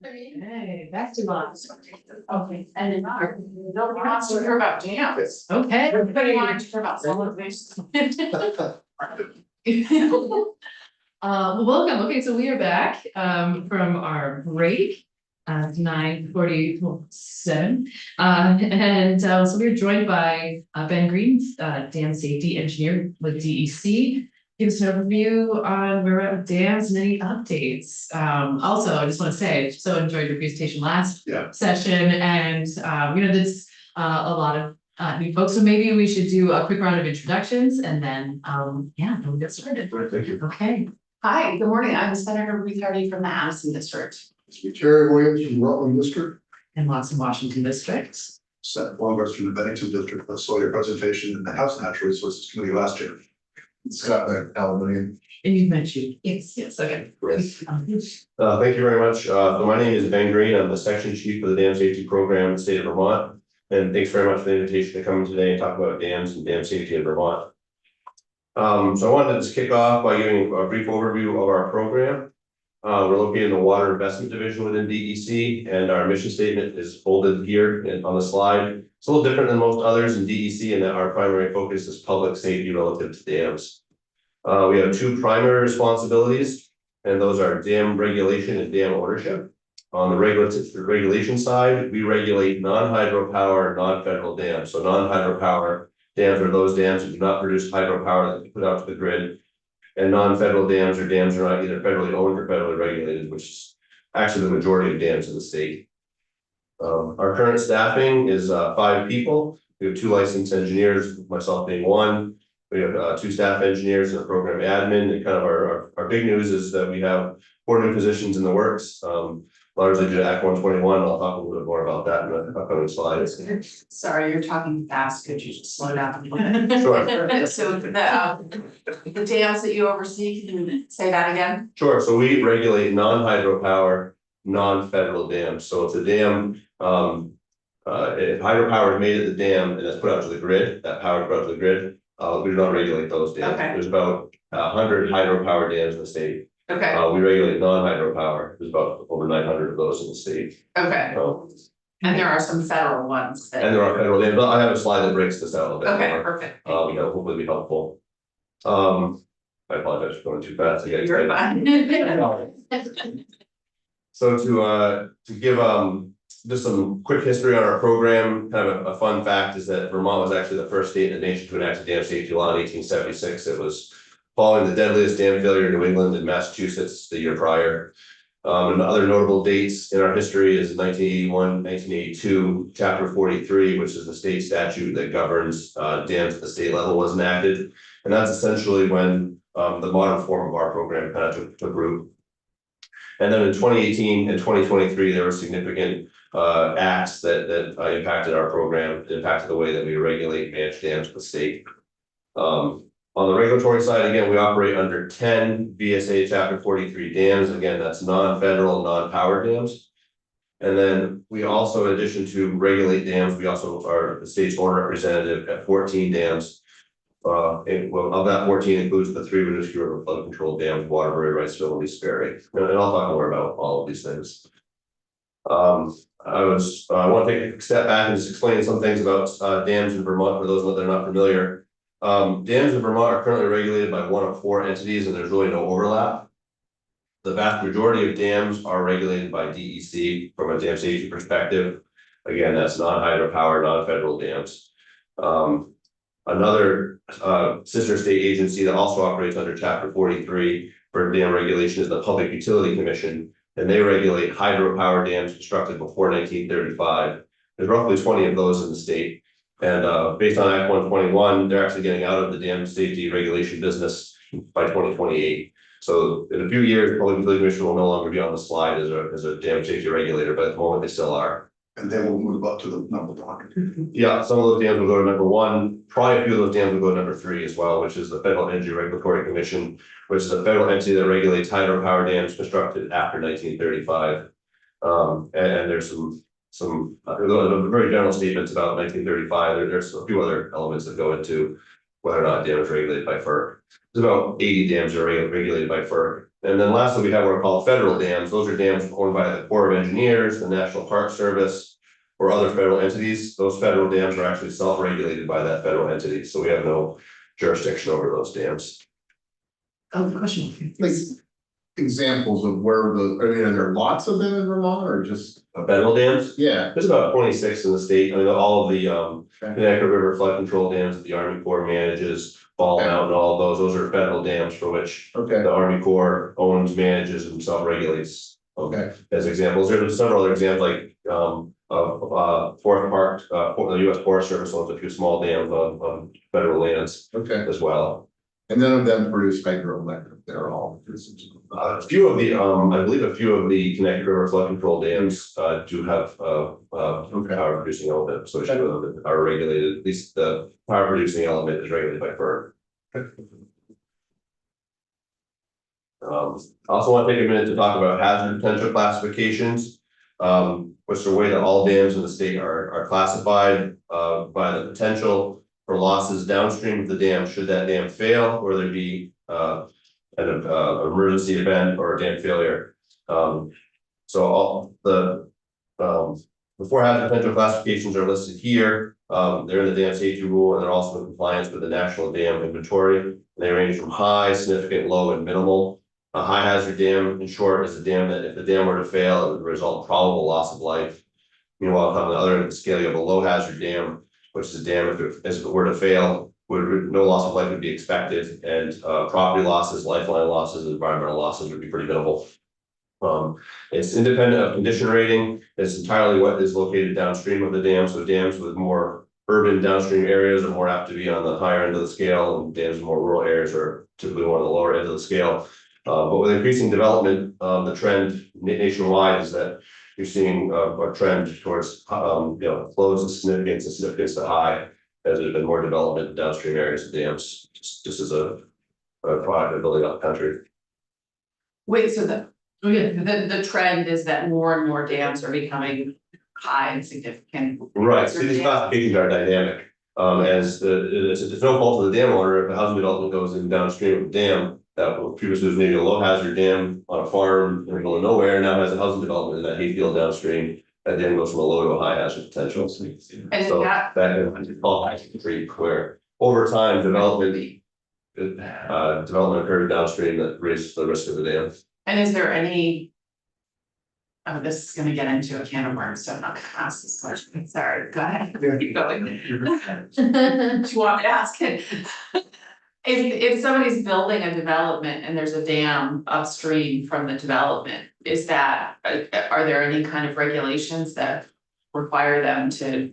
Speaker 1: Okay, back to us.
Speaker 2: Okay, and then nobody wants to hear about dams.
Speaker 1: Okay.
Speaker 2: Everybody wants to hear about solid waste.
Speaker 1: Well, welcome. Okay, so we are back from our break. 9:47. So we're joined by Ben Green, dam safety engineer with DEC. Give us an overview on where we're at with dams and any updates. Also, I just want to say, I so enjoyed your presentation last session, and that's a lot of new folks. So maybe we should do a quick round of introductions, and then we'll get started.
Speaker 4: Right, thank you.
Speaker 1: Okay.
Speaker 2: Hi, good morning. I'm Senator Ruth Hardy from the Addison District.
Speaker 5: Terry Williams from Rutland District.
Speaker 1: And lots of Washington districts.
Speaker 4: Seth Longworth from the Bennington District. I saw your presentation in the House Natural Resources Committee last year. Scott Aluminium.
Speaker 1: And you've mentioned, yes, okay.
Speaker 6: Thank you very much. So my name is Ben Green. I'm the section chief of the dam safety program in the state of Vermont. And thanks very much for the invitation to come in today and talk about dams and dam safety in Vermont. So I wanted to just kick off by giving a brief overview of our program. We're located in the Water Investment Division within DEC, and our mission statement is folded here on the slide. It's a little different than most others in DEC in that our primary focus is public safety relative to dams. We have two primary responsibilities, and those are dam regulation and dam ownership. On the regulation side, we regulate non-hydropower, non-federal dams. So non-hydropower dams are those dams that do not produce hydropower that we put out to the grid. And non-federal dams are dams that are not either federally owned or federally regulated, which is actually the majority of dams in the state. Our current staffing is 5 people. We have 2 licensed engineers, myself being one. We have 2 staff engineers and a program admin. And kind of our big news is that we have 4 new positions in the works, largely due to Act 121. I'll talk a little bit more about that in the upcoming slides.
Speaker 2: Sorry, you're talking fast. Could you just slow down?
Speaker 6: Sure.
Speaker 2: So the dams that you oversee, can you say that again?
Speaker 6: Sure. So we regulate non-hydropower, non-federal dams. So if the dam, if hydropower is made at the dam and it's put out to the grid, that power is put out to the grid, we do not regulate those dams.
Speaker 2: Okay.
Speaker 6: There's about 100 hydropower dams in the state.
Speaker 2: Okay,
Speaker 6: We regulate non-hydropower. There's about over 900 of those in the state.
Speaker 2: okay. And there are some federal ones
Speaker 6: And
Speaker 2: that,
Speaker 6: there are federal dams. I have a slide that breaks this out a bit
Speaker 2: okay,
Speaker 6: more.
Speaker 2: perfect.
Speaker 6: Hopefully be helpful. I apologize for going too fast. I get
Speaker 2: You're
Speaker 6: excited.
Speaker 2: fine.
Speaker 6: So to give just some quick history on our program, kind of a fun fact is that Vermont was actually the first state in the nation to enact a dam safety law in 1876. It was following the deadliest dam failure in New England and Massachusetts the year prior. And other notable dates in our history is 1981, 1982, Chapter 43, which is the state statute that governs dams at the state level, was enacted. And that's essentially when the modern form of our program kind of took root. And then in 2018 and 2023, there were significant acts that impacted our program, impacted the way that we regulate managed dams in the state. On the regulatory side, again, we operate under 10 VSA Chapter 43 dams. Again, that's non-federal, non-power dams. And then we also, in addition to regulate dams, we also are the state's own representative at 14 dams. Of that 14 includes the 3 Winooski River flood control dams, Waterbury, Wrightsville, and East Barry. And I'll talk more about all of these things. I want to take a step back and just explain some things about dams in Vermont for those that are not familiar. Dams in Vermont are currently regulated by 1 of 4 entities, and there's really no overlap. The vast majority of dams are regulated by DEC from a dam safety perspective. Again, that's non-hydropower, non-federal dams. Another sister state agency that also operates under Chapter 43 for dam regulation is the Public Utility Commission, and they regulate hydropower dams constructed before 1935. There's roughly 20 of those in the state. And based on Act 121, they're actually getting out of the dam safety regulation business by 2028. So in a few years, the Public Utility Commission will no longer be on the slide as a dam safety regulator, but at the moment they still are.
Speaker 4: And then we'll move up to the number 1.
Speaker 6: Yeah, some of those dams will go to number 1. Probably a few of those dams will go to number 3 as well, which is the Federal Energy Regulatory Commission, which is a federal entity that regulates hydropower dams constructed after 1935. And there's some very general statements about 1935. There's a few other elements that go into whether or not a dam is regulated by FERC. There's about 80 dams are regulated by FERC. And then lastly, we have what are called federal dams. Those are dams owned by the Corps of Engineers, the National Park Service, or other federal entities. Those federal dams are actually self-regulated by that federal entity, so we have no jurisdiction over those dams.
Speaker 1: Oh, question.
Speaker 7: Like examples of where are there lots of them in Vermont or just?
Speaker 6: Federal dams,
Speaker 7: Yeah.
Speaker 6: there's about 26 in the state. I mean, all of the
Speaker 7: Okay.
Speaker 6: Connecticut River flood control dams that the Army Corps manages, Ball
Speaker 7: Okay.
Speaker 6: Mountain, all of those are federal dams for which
Speaker 7: Okay,
Speaker 6: the Army Corps owns, manages, and self-regulates.
Speaker 7: Okay.
Speaker 6: As examples, there's several other examples like Forest Park, the US Forest Service owns a few small dams on federal lands
Speaker 7: okay.
Speaker 6: as well.
Speaker 7: And none of them produce hydroelectric, they're all.
Speaker 6: A few of the, I believe a few of the Connecticut River flood control dams do have power producing element, so are regulated, at least the power producing element is regulated by FERC. I also want to take a minute to talk about hazard potential classifications, which are the way that all dams in the state are classified by the potential for losses downstream of the dam should that dam fail or there be an emergency event or a dam failure. So all the four hazard potential classifications are listed here. They're in the dam safety rule and they're also in compliance with the National Dam Inventory. They range from high, significant, low, and minimal. A high hazard dam, in short, is a dam that if the dam were to fail, it would result in probable loss of life. Meanwhile, on the other end of the scale, you have a low hazard dam, which is a dam if it were to fail, no loss of life would be expected, and property losses, lifeline losses, environmental losses would be pretty minimal. It's independent of condition rating. It's entirely what is located downstream of the dam. So dams with more urban downstream areas are more apt to be on the higher end of the scale, and dams in more rural areas are typically on the lower end of the scale. But with increasing development, the trend nationwide is that you're seeing a trend towards flows of significance and significance to high as there's been more development in downstream areas of dams, just as a product of building up the country.
Speaker 2: Wait, so the
Speaker 1: Oh, yeah.
Speaker 2: the trend is that more and more dams are becoming high and significant.
Speaker 6: Right, so these classifications are dynamic. It's no fault of the dam owner if the housing development goes in downstream of the dam. That previously was maybe a low hazard dam on a farm in the middle of nowhere, now has a housing development in that hayfield downstream. That dam goes from a low to a high hazard potential.
Speaker 2: And
Speaker 6: So
Speaker 2: that,
Speaker 6: is called hazard creep, where over time development occurs downstream that raises the risk of the dam.
Speaker 2: and is there any? Oh, this is gonna get into a can of worms, so I'm not gonna ask this question, sorry, go ahead, keep going. Do you want me to ask it? If somebody's building a development and there's a dam upstream from the development, is that, are there any kind of regulations that require them to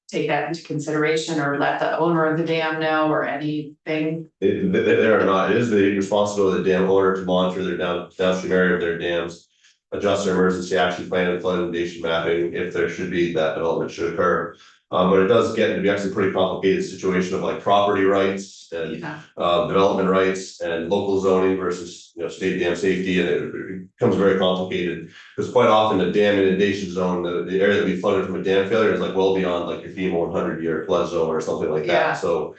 Speaker 2: take that into consideration or let the owner of the dam know or anything?
Speaker 6: There are not, it is the responsibility of the dam owner to monitor their downstream area of their dams. Adjust their emergency action plan and flood inundation mapping if there should be that development should occur. But it does get to be actually a pretty complicated situation of like property rights and development rights and local zoning versus state dam safety, and it becomes very complicated because quite often the dam inundation zone, the area that we flooded from a dam failure is like well beyond like your FEMA 100-year flood zone or something like that.
Speaker 2: Yeah.
Speaker 6: So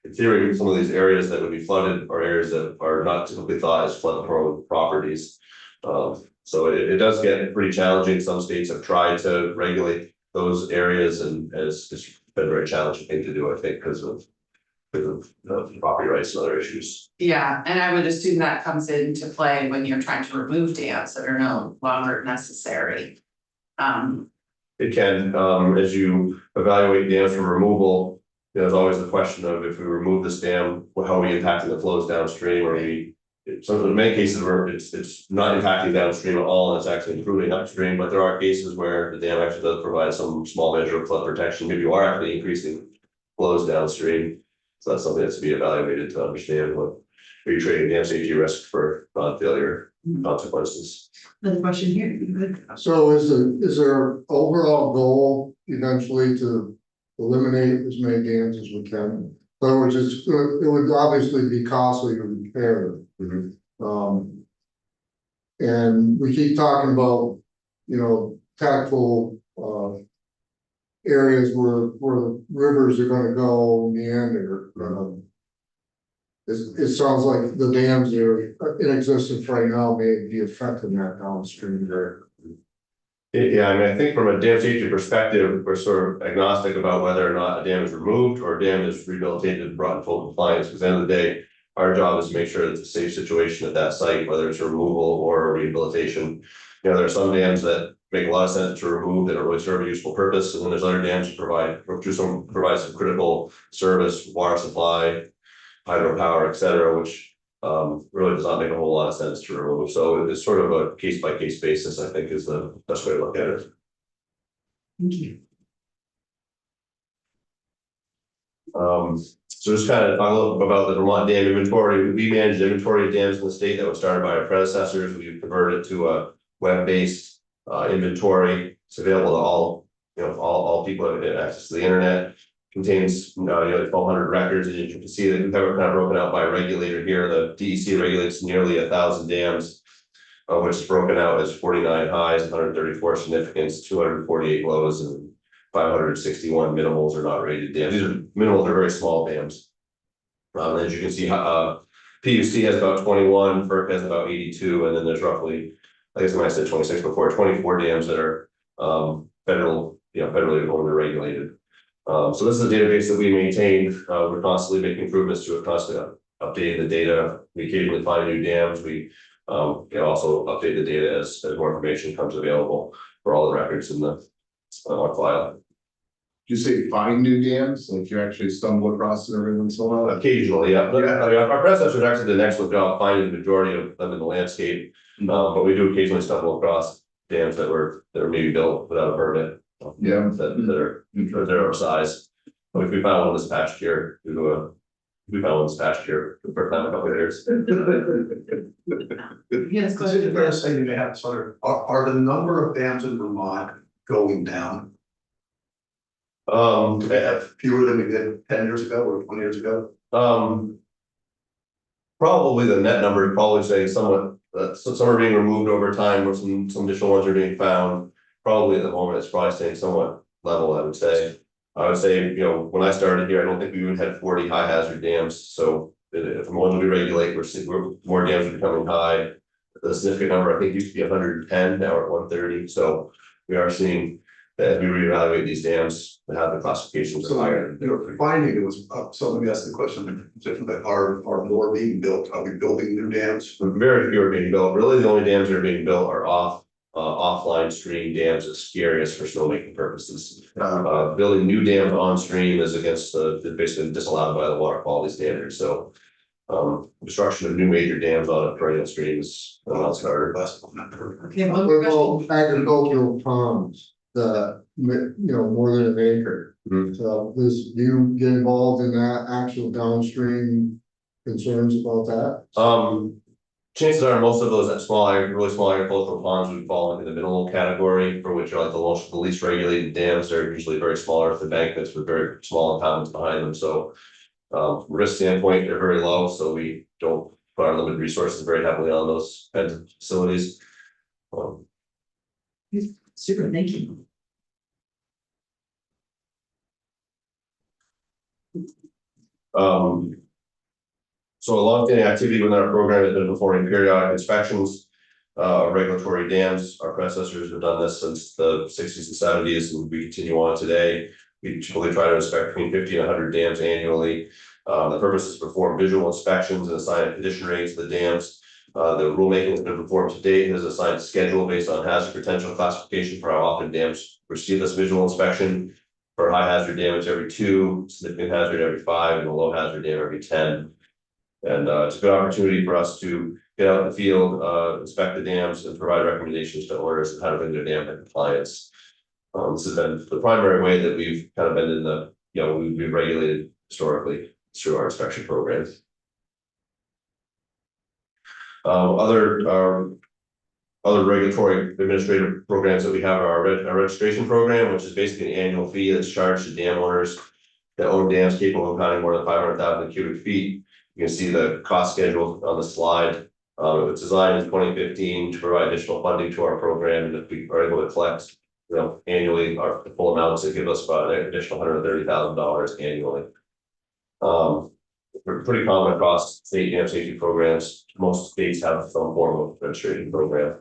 Speaker 6: in theory, some of these areas that would be flooded are areas that are not typically thought as flood prone properties. So it does get pretty challenging. Some states have tried to regulate those areas, and it's been a very challenging thing to do, I think, because of property rights and other issues.
Speaker 2: Yeah, and I would assume that comes into play when you're trying to remove dams that are no longer necessary.
Speaker 6: It can, as you evaluate dams for removal, there's always the question of if we remove this dam, how are we impacting the flows downstream, or so in many cases where it's not impacting downstream at all, and it's actually improving upstream, but there are cases where the dam actually does provide some small measure of flood protection. Maybe you are actually increasing flows downstream. So that's something that's to be evaluated to understand what are you trading dam safety risk for non-failure consequences.
Speaker 1: Another question here.
Speaker 5: So is there overall goal eventually to eliminate as many dams as we can? In other words, it would obviously be costly to repair. And we keep talking about, tactful areas where the rivers are gonna go meander. it sounds like the dams that are in existence right now may be affecting that downstream there.
Speaker 6: Yeah, I mean, I think from a dam safety perspective, we're sort of agnostic about whether or not a dam is removed or a dam is rehabilitated and brought in full compliance, because at the end of the day, our job is to make sure that it's a safe situation at that site, whether it's a removal or a rehabilitation. You know, there are some dams that make a lot of sense to remove that don't really serve a useful purpose, and then there's other dams that provide some critical service, water supply, hydropower, et cetera, which really does not make a whole lot of sense to remove. So it's sort of a case by case basis, I think, is the best way to look at it.
Speaker 1: Thank you.
Speaker 6: So just kind of talk a little bit about the Vermont dam inventory. We manage inventory of dams in the state that was started by our predecessors. We converted it to a web-based inventory. It's available to all, all people who have access to the internet. Contains nearly 1,200 records, and you can see that we've kind of broken out by regulator here. The DEC regulates nearly 1,000 dams, which is broken out as 49 highs, 134 significance, 248 lows, and 561 minimals are not rated dams. These are minimals are very small dams. As you can see, PUC has about 21, FERC has about 82, and then there's roughly, I guess I said 26 before, 24 dams that are federally owned or regulated. So this is a database that we maintain. We're constantly making improvements to it, constantly updating the data. We occasionally find new dams. We also update the data as more information comes available for all the records in the file.
Speaker 7: You say find new dams, like you actually stumble across it every once in a while?
Speaker 6: Occasionally, yeah. Our predecessors actually did an excellent job finding the majority of them in the landscape. But we do occasionally stumble across dams that were maybe built without a permit.
Speaker 7: Yeah.
Speaker 6: That are our size. But we found one this past year, we found one this past year for the first time in a couple of years.
Speaker 1: Yes,
Speaker 4: Is it fair to say you may have sort of, are the number of dams in Vermont going down? Fewer than we did 10 years ago or 20 years ago?
Speaker 6: Probably the net number would probably say somewhat, some are being removed over time, or some additional ones are being found. Probably at the moment, it's probably staying somewhat level, I would say. When I started here, I don't think we even had 40 high hazard dams. So if the ones we regulate, we're more dams are becoming high. The significant number, I think, used to be 110, now we're at 130. So we are seeing that we reevaluate these dams to have the classifications
Speaker 4: So
Speaker 6: higher.
Speaker 4: finding it was up. So let me ask the question differently. Are more being built? Are we building new dams?
Speaker 6: Very few are being built. Really, the only dams that are being built are offline stream dams that scare us for snowmaking purposes. Building new dams on stream is against basically disallowed by the water quality standards. So construction of new major dams on a perennial stream is harder.
Speaker 1: Okay,
Speaker 5: What
Speaker 1: one more
Speaker 5: about
Speaker 1: question.
Speaker 5: agricultural ponds that, more than an acre?
Speaker 6: Mhm.
Speaker 5: So do you get involved in that actual downstream concerns about that?
Speaker 6: Chances are most of those really small agricultural ponds would fall into the minimal category, for which are like the least regulated dams. They're usually very small earth embankments with very small impoundments behind them. So from a risk standpoint, they're very low, so we don't put our limited resources very heavily on those kinds of facilities.
Speaker 1: Super, thank you.
Speaker 6: So a lot of the activity within our program has been performing periodic inspections of regulatory dams. Our predecessors have done this since the 60s and 70s, and we continue on today. We typically try to inspect between 50 and 100 dams annually. The purpose is to perform visual inspections and assign a condition rating to the dams. The rulemaking has been performed to date, has assigned a schedule based on hazard potential classification for how often dams receive this visual inspection. For high hazard damage every 2, significant hazard every 5, and a low hazard dam every 10. And it's a good opportunity for us to get out in the field, inspect the dams, and provide recommendations to owners on how to bring their dam in compliance. This has been the primary way that we've kind of been in the, we've regulated historically through our inspection programs. Other regulatory administrative programs that we have are our registration program, which is basically an annual fee that's charged to dam owners that own dams capable of impounding more than 500,000 cubic feet. You can see the cost schedule on the slide. It was designed in 2015 to provide additional funding to our program, and if we are able to collect, annually our full amounts, it gives us about an additional $130,000 annually. For pretty common across state dam safety programs. Most states have some form of registration program.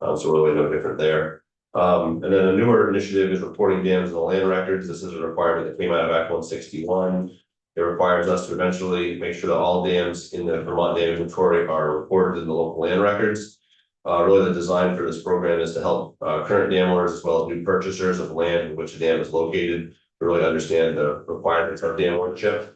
Speaker 6: So really no different there. And then a newer initiative is reporting dams in the land records. This is a requirement that came out of Act 161. It requires us to eventually make sure that all dams in the Vermont Dam Inventory are reported in the local land records. Really the design for this program is to help current dam owners as well as new purchasers of land in which a dam is located to really understand the requirements of dam ownership.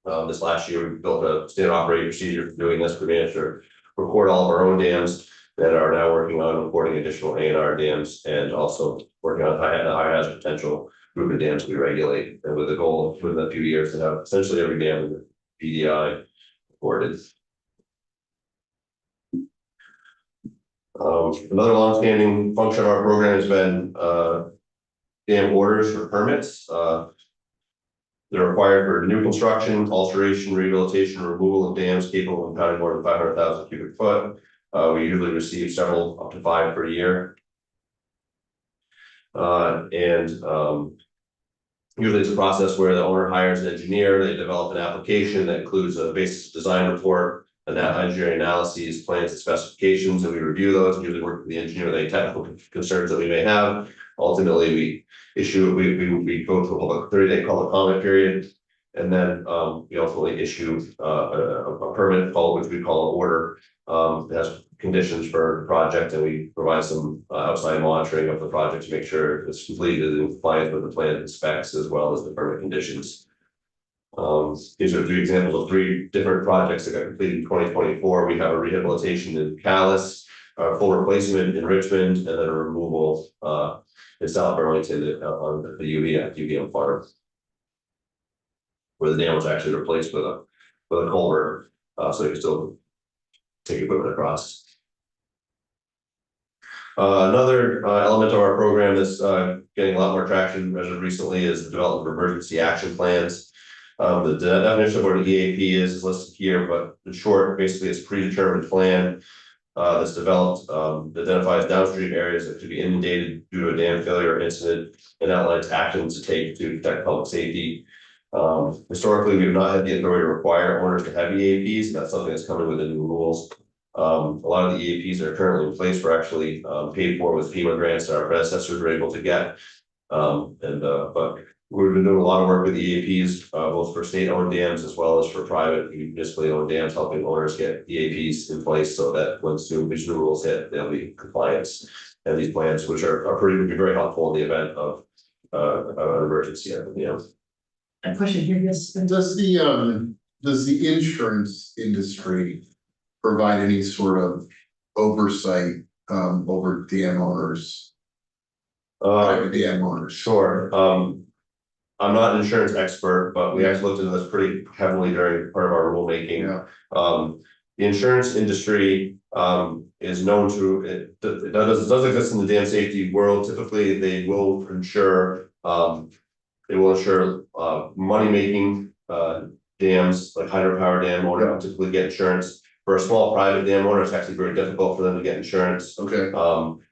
Speaker 6: This last year, we built a standard operating procedure for doing this. We managed to record all of our own dams that are now working on reporting additional A&R dams and also working on high hazard potential group of dams we regulate, and with the goal within a few years to have essentially every dam in the BDI reported. Another longstanding function of our program has been dam orders for permits. They're required for new construction, alteration, rehabilitation, removal of dams capable of impounding more than 500,000 cubic foot. We usually receive several, up to 5 per year. Usually it's a process where the owner hires an engineer, they develop an application that includes a basic design report, and that engineering analyses, plans and specifications, and we review those, and usually work with the engineer with any technical concerns that we may have. Ultimately, we go through a public 30-day public comment period, and then we ultimately issue a permit which we call an order. It has conditions for the project, and we provide some outside monitoring of the project to make sure it's completed in compliance with the plan and specs as well as the permit conditions. These are 3 examples of 3 different projects that got completed in 2024. We have a rehabilitation in Calais, a full replacement in Richmond, and then a removal in South Burlington on the UVM farm, where the dam was actually replaced with a culvert, so you can still take equipment across. Another element of our program that's getting a lot more traction as of recently is the development of emergency action plans. The definition of what an EAP is listed here, but in short, basically it's a predetermined plan that's developed, that identifies downstream areas that could be inundated due to a dam failure or incident and outlines actions to take to protect public safety. Historically, we have not had the authority to require owners to have EAPs, and that's something that's coming with the new rules. A lot of the EAPs that are currently in place were actually paid for with FEMA grants that our predecessors were able to get. But we've been doing a lot of work with EAPs, both for state-owned dams as well as for private municipally owned dams, helping owners get EAPs in place so that when these new rules hit, they'll be in compliance. And these plans, which are pretty very helpful in the event of an emergency at the dam.
Speaker 1: A question here, yes.
Speaker 7: Does the insurance industry provide any sort of oversight over dam owners? Private dam owners?
Speaker 6: Sure. I'm not an insurance expert, but we actually looked into this pretty heavily during part of our rulemaking.
Speaker 7: Yeah.
Speaker 6: The insurance industry is known to it does exist in the dam safety world. Typically, they will insure money making dams like hydropower dam owner typically get insurance. For a small private dam owner, it's actually very difficult for them to get insurance.
Speaker 7: Okay.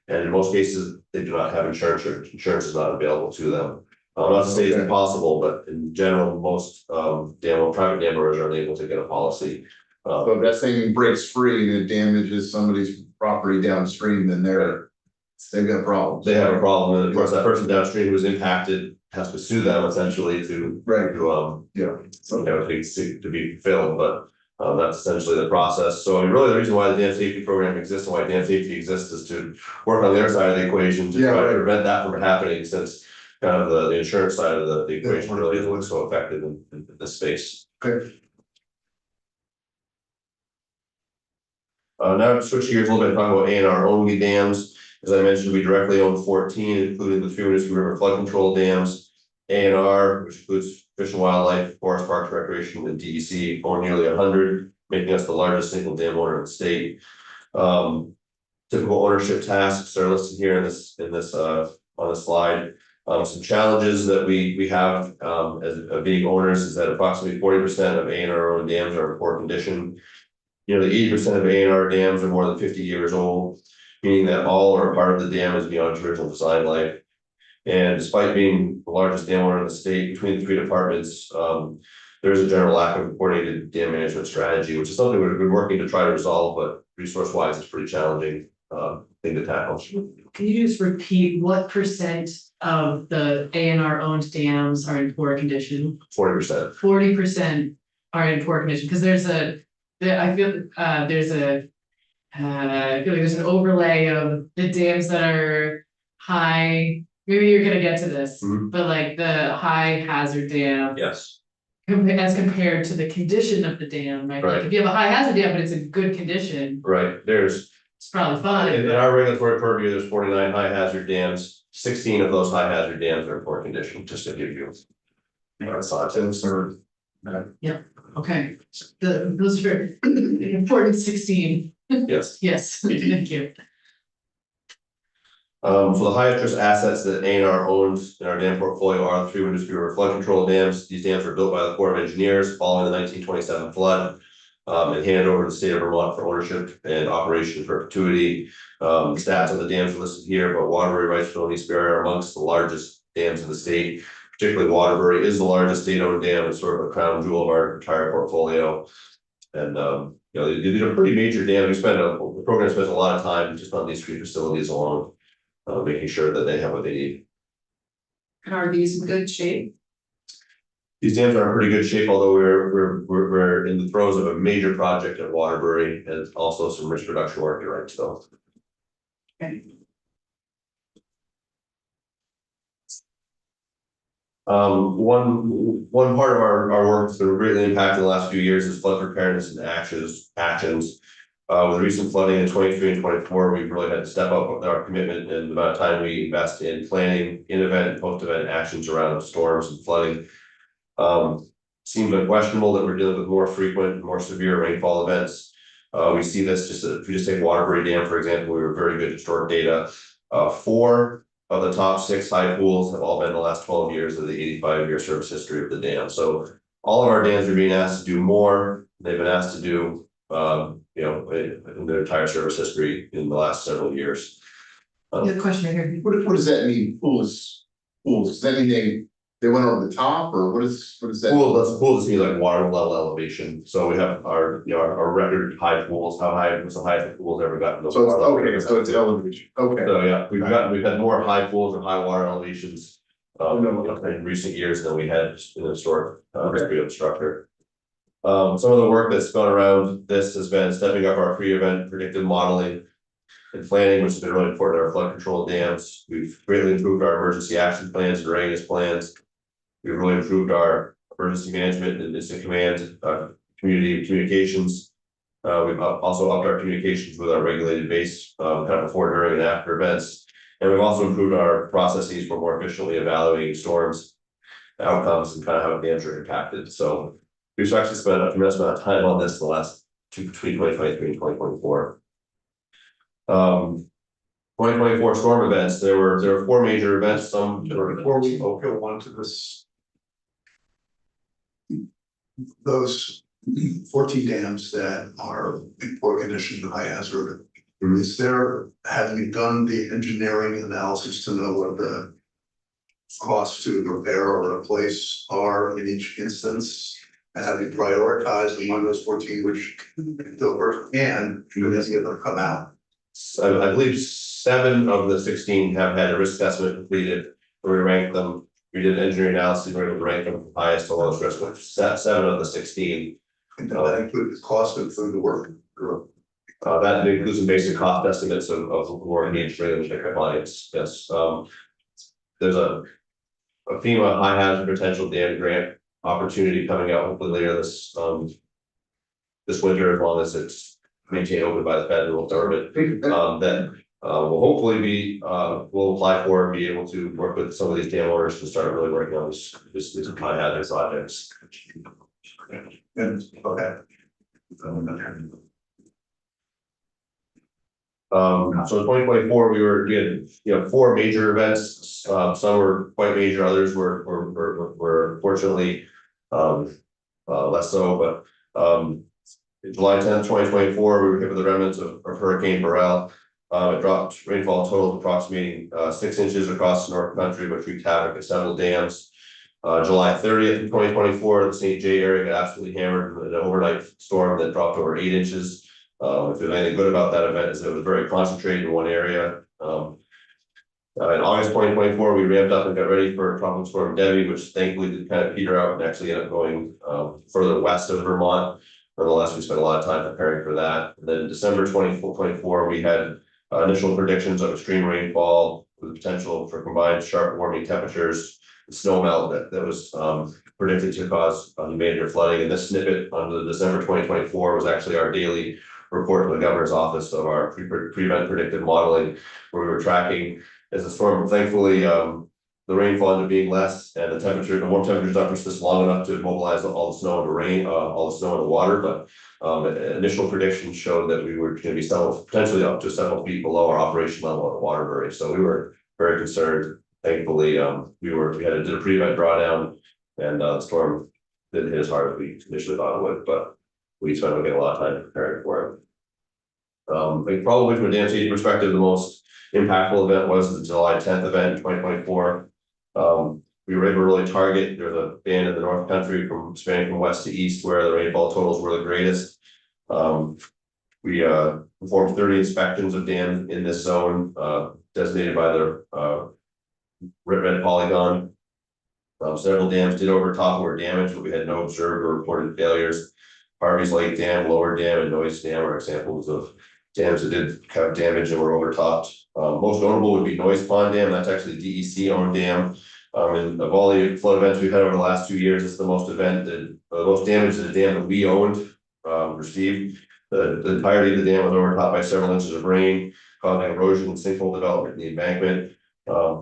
Speaker 6: And in most cases, they do not have insurance, or insurance is not available to them. Not to say it's impossible, but in general, most private dam owners are unable to get a policy.
Speaker 7: So if that thing breaks free and it damages somebody's property downstream, then they've got problems.
Speaker 6: They have a problem, and of course, that person downstream who was impacted has to sue them essentially to be fulfilled, but that's essentially the process. So really the reason why the dam safety program exists and why dam safety exists is to work on the other side of the equation to try to prevent that from happening, since kind of the insurance side of the equation really isn't so effective in this space.
Speaker 7: Okay.
Speaker 6: Now to switch gears a little bit, talking about A&R only dams. As I mentioned, we directly own 14, including the 3 Mississippi River flood control dams. A&R, which includes Fish and Wildlife, Forest Parks, Recreation, and DEC, own nearly 100, making us the largest single dam owner in the state. Typical ownership tasks are listed here in this on the slide. Some challenges that we have as being owners is that approximately 40% of A&R owned dams are in poor condition. Nearly 80% of A&R dams are more than 50 years old, meaning that all or part of the dam is beyond its original design life. And despite being the largest dam owner in the state, between the 3 departments, there is a general lack of coordinated dam management strategy, which is something we've been working to try to resolve, but resource wise, it's pretty challenging thing to tackle.
Speaker 1: Can you just repeat what percent of the ANR owned dams are in poor condition?
Speaker 6: 40%.
Speaker 1: 40% are in poor condition, because I feel there's I feel like there's an overlay of the dams that are high, maybe you're gonna get to this,
Speaker 6: Mhm.
Speaker 1: but like the high hazard dam.
Speaker 6: Yes.
Speaker 1: As compared to the condition of the dam, right? Like
Speaker 6: Right.
Speaker 1: if you have a high hazard dam, but it's in good condition,
Speaker 6: Right. There's
Speaker 1: it's probably fine.
Speaker 6: in our regulatory purview, there's 49 high hazard dams. 16 of those high hazard dams are in poor condition, just to give you. Thoughts or.
Speaker 1: Okay, those are important 16,
Speaker 6: Yes.
Speaker 1: yes, thank you.
Speaker 6: So the high interest assets that ANR owns in our dam portfolio are the 3 Windows River flood control dams. These dams were built by the Corps of Engineers following the 1927 flood. And handed over to the state of Vermont for ownership and operation in perpetuity. Stats on the dams are listed here, but Waterbury, Wrightsville, and East Barre are amongst the largest dams in the state. Particularly Waterbury is the largest state-owned dam and sort of a crown jewel of our entire portfolio. And these are pretty major dams. The program spends a lot of time just on these 3 facilities alone, making sure that they have what they need.
Speaker 2: And are these in good shape?
Speaker 6: These dams are in pretty good shape, although we're in the throes of a major project at Waterbury and also some risk reduction work at Wrightsville.
Speaker 2: Okay.
Speaker 6: One part of our work that's been greatly impacted in the last few years is flood preparedness and actions. With the recent flooding in 23 and 24, we've really had to step up with our commitment and the amount of time we invest in planning, in-event and post-event actions around storms and flooding. Seems unquestionable that we're dealing with more frequent, more severe rainfall events. We see this if you just take Waterbury Dam, for example, we were very good at historic data. 4 of the top 6 high pools have all been in the last 12 years of the 85-year service history of the dam. So all of our dams are being asked to do more. They've been asked to do, in their entire service history in the last several years.
Speaker 1: The question right here.
Speaker 7: What does that mean? Pools, does that mean they went over the top, or what is that?
Speaker 6: Pool just means like water level elevation. So we have our record high pools. How high was the highest the pool's ever gotten?
Speaker 7: So it's, okay, so it's elevation, okay.
Speaker 6: So yeah, we've had more high pools and high water elevations in recent years than we had in the historic history of the structure. Some of the work that's gone around this has been stepping up our pre-event predictive modeling and planning, which has been really important to our flood control dams. We've greatly improved our emergency action plans and readiness plans. We've really improved our emergency management and instant command, community communications. We've also upped our communications with our regulated base, kind of before, during, and after events. And we've also improved our processes for more efficiently evaluating storms, outcomes, and kind of how dams are impacted. So we've actually spent a tremendous amount of time on this the last between 2023 and 2024. 2024 storm events. There were 4 major events.
Speaker 4: Before we go on to this, those 14 dams that are in poor condition, high hazard, have you done the engineering analysis to know what the costs to repair or replace are in each instance? And have you prioritized among those 14 which the work and as the other come out?
Speaker 6: I believe 7 of the 16 have had a risk assessment completed, where we ranked them. We did engineering analysis, we were able to rank them from highest to lowest risk, which 7 of the 16.
Speaker 4: And does that include the cost of the work?
Speaker 6: That includes some basic cost estimates of the work needs to bring them to compliance. Yes. There's a FEMA high hazard potential dam grant opportunity coming out hopefully later this winter, as long as it's maintained open by the federal government. That will hopefully be we'll apply for and be able to work with some of these dam owners to start really working on these high hazard projects.
Speaker 4: And okay.
Speaker 6: So in 2024, we had 4 major events. Some were quite major, others were fortunately less so. But July 10th, 2024, we were hit with the remnants of Hurricane Beryl. It dropped rainfall total approximating 6 inches across the North Country, which wreaked havoc at several dams. July 30th, 2024, the St. J area got absolutely hammered with an overnight storm that dropped over 8 inches. If there's anything good about that event is it was very concentrated in one area. In August 2024, we ramped up and got ready for Tropical Storm Debbie, which thankfully did kind of peter out and actually ended up going further west of Vermont. Nonetheless, we spent a lot of time preparing for that. And then in December 2024, we had initial predictions of extreme rainfall with potential for combined sharp warming temperatures, snow melt that was predicted to cause major flooding. And this snippet on the December 2024 was actually our daily report to the governor's office of our prevent predictive modeling, where we were tracking as the storm. Thankfully, the rainfall ended up being less, and the warm temperatures not persist long enough to mobilize all the snow and the rain, all the snow and the water. But initial predictions showed that we were going to be potentially up to several feet below our operation level at Waterbury. So we were very concerned. Thankfully, we did a pre-event drawdown, and the storm didn't hit as hard as we initially thought it would, but we spent a lot of time preparing for it. I think probably from a dam safety perspective, the most impactful event was the July 10th event in 2024. We were able to really target, there's a band in the North Country spanning from west to east where the rainfall totals were the greatest. We performed 30 inspections of dams in this zone, designated by the red polygon. Several dams did overtop and were damaged, but we had no observed or reported failures. Harvey's Lake Dam, Lower Dam, and Noise Dam are examples of dams that did have damage and were overtopped. Most notable would be Noise Pond Dam. That's actually a DEC owned dam. And of all the flood events we've had over the last 2 years, it's the most damage that a dam that we owned received. The entirety of the dam was overtopped by several inches of rain, causing erosion and sinkhole development in the embankment.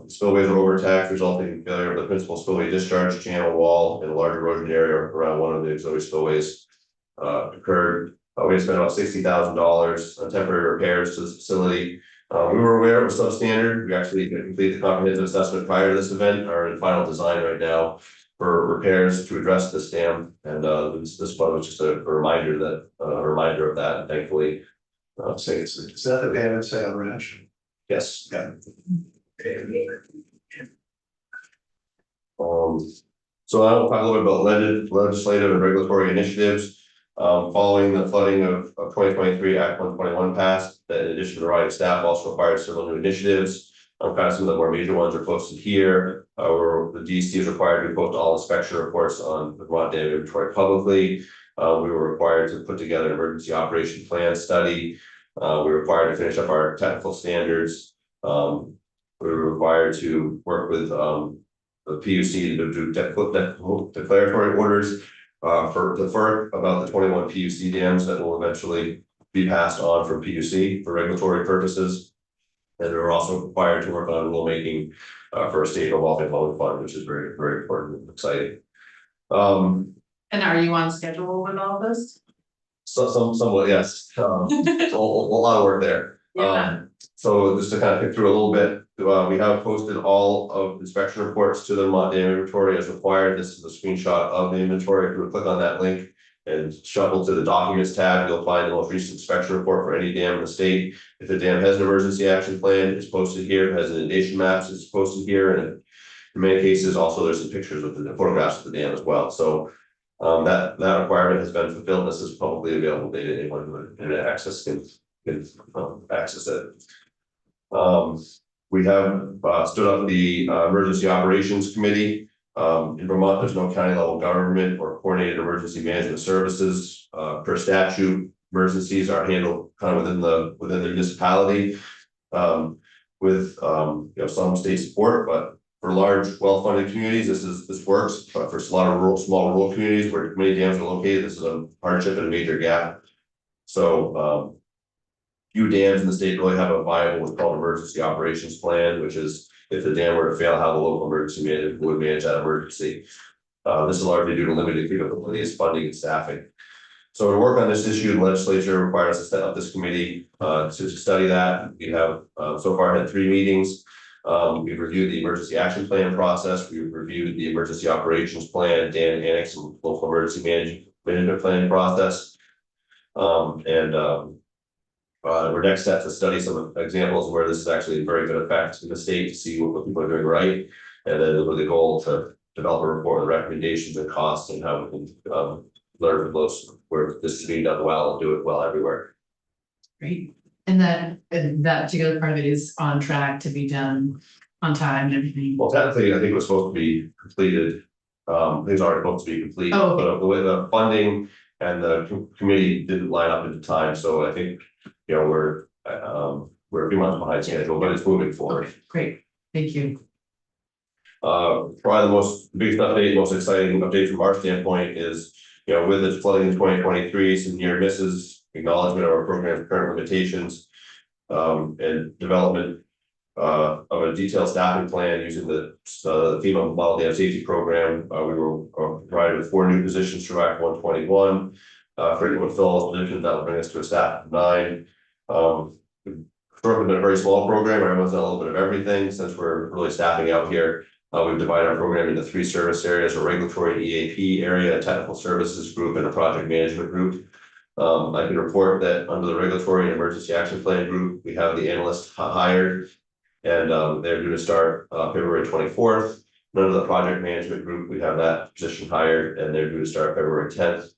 Speaker 6: Spillways were overtaxed, resulting in failure of the principal spillway discharge channel wall in a large erosion area around one of the auxiliary spillways occurred. We had spent about $60,000 on temporary repairs to this facility. We were aware it was substandard. We actually completed the comprehensive assessment prior to this event, are in final design right now for repairs to address this dam. And this flood was just a reminder of that. And thankfully,
Speaker 4: Is that the dam at Salem Ranch?
Speaker 6: yes.
Speaker 4: Yeah.
Speaker 6: So I'll talk a little bit about legislative and regulatory initiatives. Following the flooding of 2023, Act 121 passed, that in addition to providing staff also required several new initiatives. Kind of some of the more major ones are posted here, where the DEC is required to post all inspection reports on the Vermont dam inventory publicly. We were required to put together an emergency operation plan study. We were required to finish up our technical standards. We were required to work with the PUC to do declaratory orders for the FERC about the 21 PUC dams that will eventually be passed on from PUC for regulatory purposes. And we're also required to work on rulemaking for a state revolving loan fund, which is very, very important and exciting.
Speaker 2: And are you on schedule with all this?
Speaker 6: Somewhat, yes. A lot of work there.
Speaker 2: Yeah.
Speaker 6: So just to kind of pick through a little bit, we have posted all of inspection reports to the Vermont dam inventory as required. This is a screenshot of the inventory. If you click on that link and shuffle to the documents tab, you'll find the most recent inspection report for any dam in the state. If the dam has an emergency action plan, it's posted here. If it has inundation maps, it's posted here. And in many cases, also there's some pictures of the photographs of the dam as well. So that requirement has been fulfilled. This is publicly available data. Anyone with internet access can access it. We have stood up the Emergency Operations Committee. In Vermont, there's no county level government or coordinated emergency management services. Per statute, emergencies are handled kind of within the municipality with some state support, but for large, well-funded communities, this works. But for a lot of small rural communities where many dams are located, this is a hardship and a major gap. So few dams in the state really have a viable what's called emergency operations plan, which is if the dam were to fail, how the local emergency management would manage that emergency. This is largely due to limited capabilities, funding, and staffing. So to work on this issue, the legislature required us to set up this committee to study that. We have so far had 3 meetings. We've reviewed the emergency action plan process. We've reviewed the emergency operations plan, dam annex, and local emergency management planning process. Our next step to study some examples where this is actually a very good effect in the state to see what people are doing right, and then with the goal to develop a report with recommendations and costs and how we can learn from those where this is being done well and do it well everywhere.
Speaker 1: Great. And that particular part of it is on track to be done on time and everything.
Speaker 6: Well, technically, I think it was supposed to be completed. Things are supposed to be complete,
Speaker 1: Oh, okay.
Speaker 6: but the way the funding and the committee didn't line up at the time, so I think, you know, we're a few months behind schedule, but it's moving forward.
Speaker 1: Great, thank you.
Speaker 6: Probably the biggest update, most exciting update from our standpoint is, you know, with the flooding in 2023, some near misses, acknowledgement of our program's current limitations, and development of a detailed staffing plan using the FEMA Model Dam Safety Program. We were provided with 4 new positions for Act 121. For anyone fill those positions, that will bring us to a staff of 9. Historically been a very small program, everyone's done a little bit of everything. Since we're really staffing out here, we've divided our program into 3 service areas: a regulatory EAP area, a technical services group, and a project management group. I can report that under the regulatory and emergency action plan group, we have the analyst hired, and they're due to start February 24th. Under the project management group, we have that position hired, and they're due to start February 10th.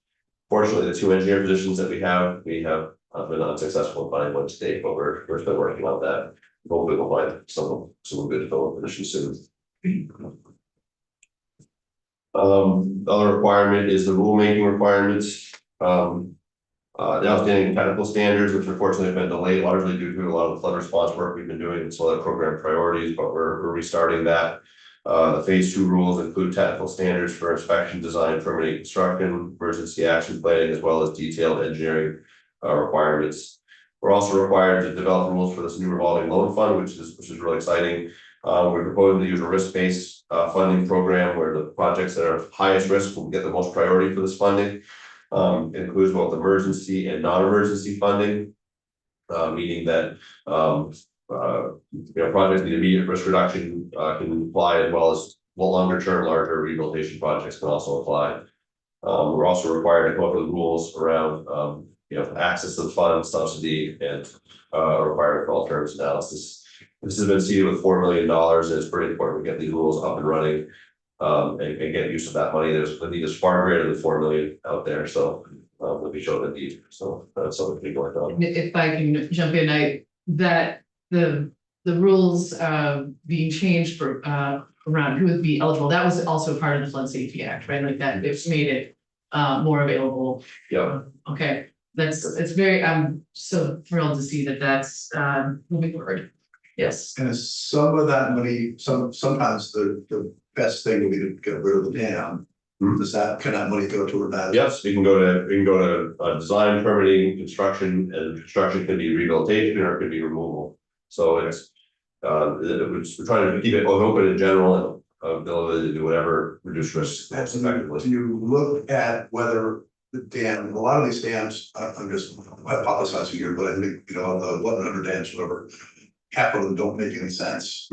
Speaker 6: Fortunately, the 2 engineer positions that we have been unsuccessful in finding one to date, but we're still working on that. Hopefully, we'll find someone good to fill a position soon. Other requirement is the rulemaking requirements. The outstanding technical standards, which unfortunately have been delayed largely due to a lot of the flood response work we've been doing and some other program priorities, but we're restarting that. The phase 2 rules include technical standards for inspection, design, permitting, construction, emergency action planning, as well as detailed engineering requirements. We're also required to develop rules for this new revolving loan fund, which is really exciting. We're proposing to use a risk-based funding program where the projects that are highest risk will get the most priority for this funding. It includes both emergency and non-emergency funding, meaning that projects with immediate risk reduction can apply, as well as longer-term, larger rehabilitation projects can also apply. We're also required to come up with rules around access to the fund, subsidy, and requirement for alternatives analysis. This has been seeded with $4 million, and it's pretty important to get these rules up and running. And get use of that money. The need is far greater than 4 million out there, so we'll be showing the need. So that's something to be worked on.
Speaker 1: If I can jump in, that the rules being changed for around who would be eligible, that was also part of the Flood Safety Act, right? Like that, it's made it more available.
Speaker 6: Yeah.
Speaker 1: Okay, it's very, I'm so thrilled to see that that's moving forward. Yes.
Speaker 4: And is some of that money, sometimes the best thing would be to get rid of the dam. Can that money go toward that?
Speaker 6: Yes, we can go to design, permitting, construction, and construction can be rehabilitation or it could be removal. So it's we're trying to keep it open in general and ability to do whatever reduce risk most effectively.
Speaker 4: Do you look at whether the dam, a lot of these dams, I'm just hypothesizing here, but I think, the 100 dams, whatever, half of them don't make any sense.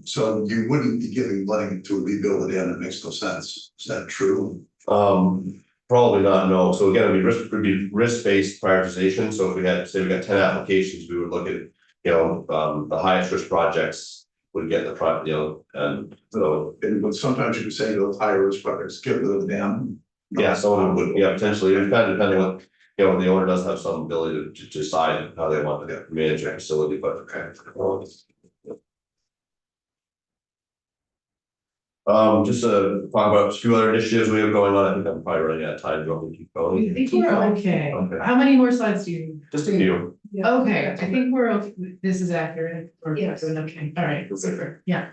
Speaker 4: So you wouldn't be giving money to rebuild a dam that makes no sense. Is that true?
Speaker 6: Probably not, no. So again, would be risk-based prioritization. So if we had, say we got 10 applications, we would look at, the highest risk projects would get the project, and so.
Speaker 4: But sometimes you could say those higher risk projects, get rid of the dam.
Speaker 6: Yeah, someone would, potentially, it kind of depending on, the owner does have some ability to decide how they want to manage their facility, but okay. Just to talk about a few other initiatives we have going on. I think I'm probably running out of time. Do you want me to keep going?
Speaker 1: I think we're okay.
Speaker 6: Okay.
Speaker 1: How many more slides do you?
Speaker 6: Just a few.
Speaker 1: Okay, I think we're okay. This is accurate.
Speaker 2: Yes.
Speaker 1: Okay, all right, super, yeah.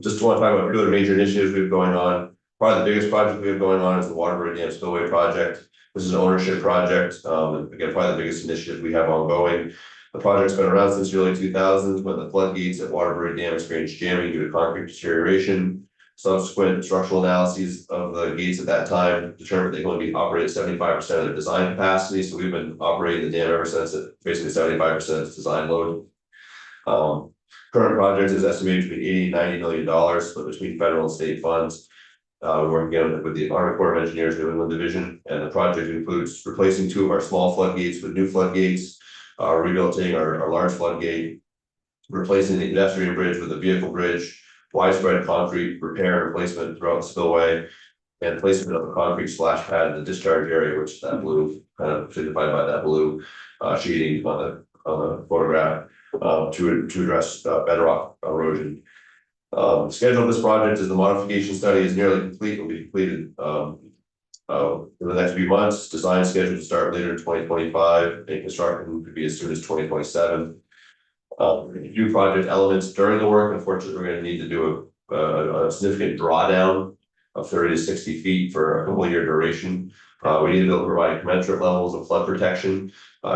Speaker 6: Just want to talk about a few other major initiatives we have going on. Probably the biggest project we have going on is the Waterbury Dam Spillway project. This is an ownership project. Again, probably the biggest initiative we have ongoing. The project's been around since the early 2000s when the floodgates at Waterbury Dam experienced jamming due to concrete deterioration. Subsequent structural analyses of the gates at that time determined they only be operated 75% of their design capacity. So we've been operating the dam ever since at basically 75% of its design load. Current project is estimated to be $80–90 million, split between federal and state funds. We're working again with the Army Corps of Engineers New England Division, and the project includes replacing 2 of our small floodgates with new floodgates, rebuilding our large floodgate, replacing the pedestrian bridge with a vehicle bridge, widespread concrete repair and replacement throughout the spillway. And placement of a concrete splash pad in the discharge area, which is that blue, kind of signified by that blue sheeting on the photograph, to address bedrock erosion. Schedule of this project is the modification study is nearly complete, will be completed in the next few months. Design scheduled to start later in 2025, and construction could be as soon as 2027. New project elements during the work, unfortunately, we're gonna need to do a significant drawdown of 30 to 60 feet for a couple year duration. We need to be able to provide commensurate levels of flood protection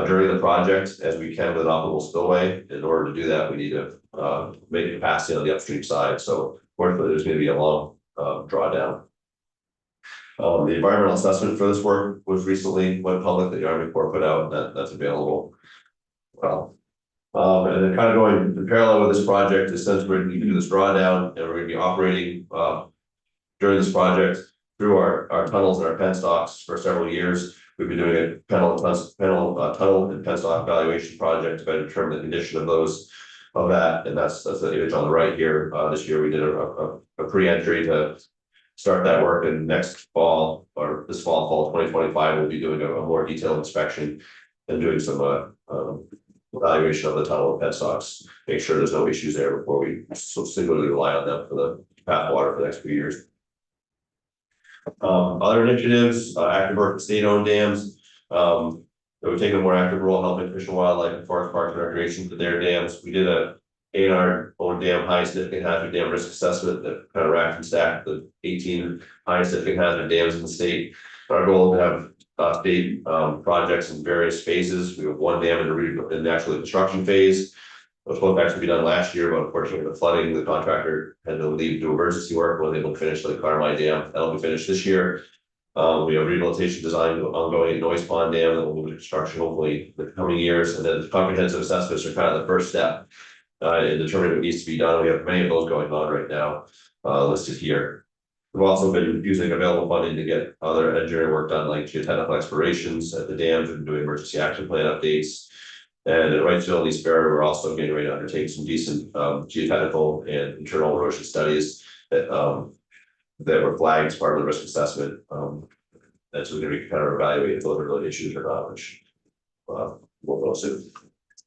Speaker 6: during the project as we can with an optimal spillway. In order to do that, we need to make capacity on the upstream side. So fortunately, there's going to be a long drawdown. The environmental assessment for this work was recently went public that the Army Corps put out, and that's available. Well, and then kind of going in parallel with this project is since we're going to do this drawdown and we're going to be operating during this project through our tunnels and our penstocks for several years. We've been doing a tunnel and penstock evaluation project to better determine the condition of that, and that's the image on the right here. This year we did a pre-entry to start that work, and next fall or this fall 2025 we'll be doing a more detailed inspection and doing some evaluation of the tunnel and penstocks, make sure there's no issues there before we so singularly rely on them for the path water for the next few years. Other initiatives, active work with state-owned dams. We've taken a more active role in helping Fish and Wildlife and Forest Parks and Recreation for their dams. We did a A&R owned dam high significant hazard dam risk assessment that kind of racked and stacked the 18 high significant hazard dams in the state. Our goal is to have state projects in various phases. We have one dam in the actual construction phase. It was supposed to actually be done last year, but unfortunately the flooding, the contractor had to leave to do emergency work, wasn't able to finish the Carmi Dam. That'll be finished this year. We have rehabilitation design ongoing at Noise Pond Dam that will move to construction hopefully in the coming years. And then comprehensive assessments are kind of the first step in determining what needs to be done. We have many of those going on right now, listed here. We've also been using available funding to get other engineering work done, like geotechnical explorations at the dams and doing emergency action plan updates. And at Wrightsville and East Barrow, we're also getting ready to undertake some decent geotechnical and internal erosion studies that were flagged as part of the risk assessment. And so we're going to kind of evaluate if those are really issues or not, which we'll go soon.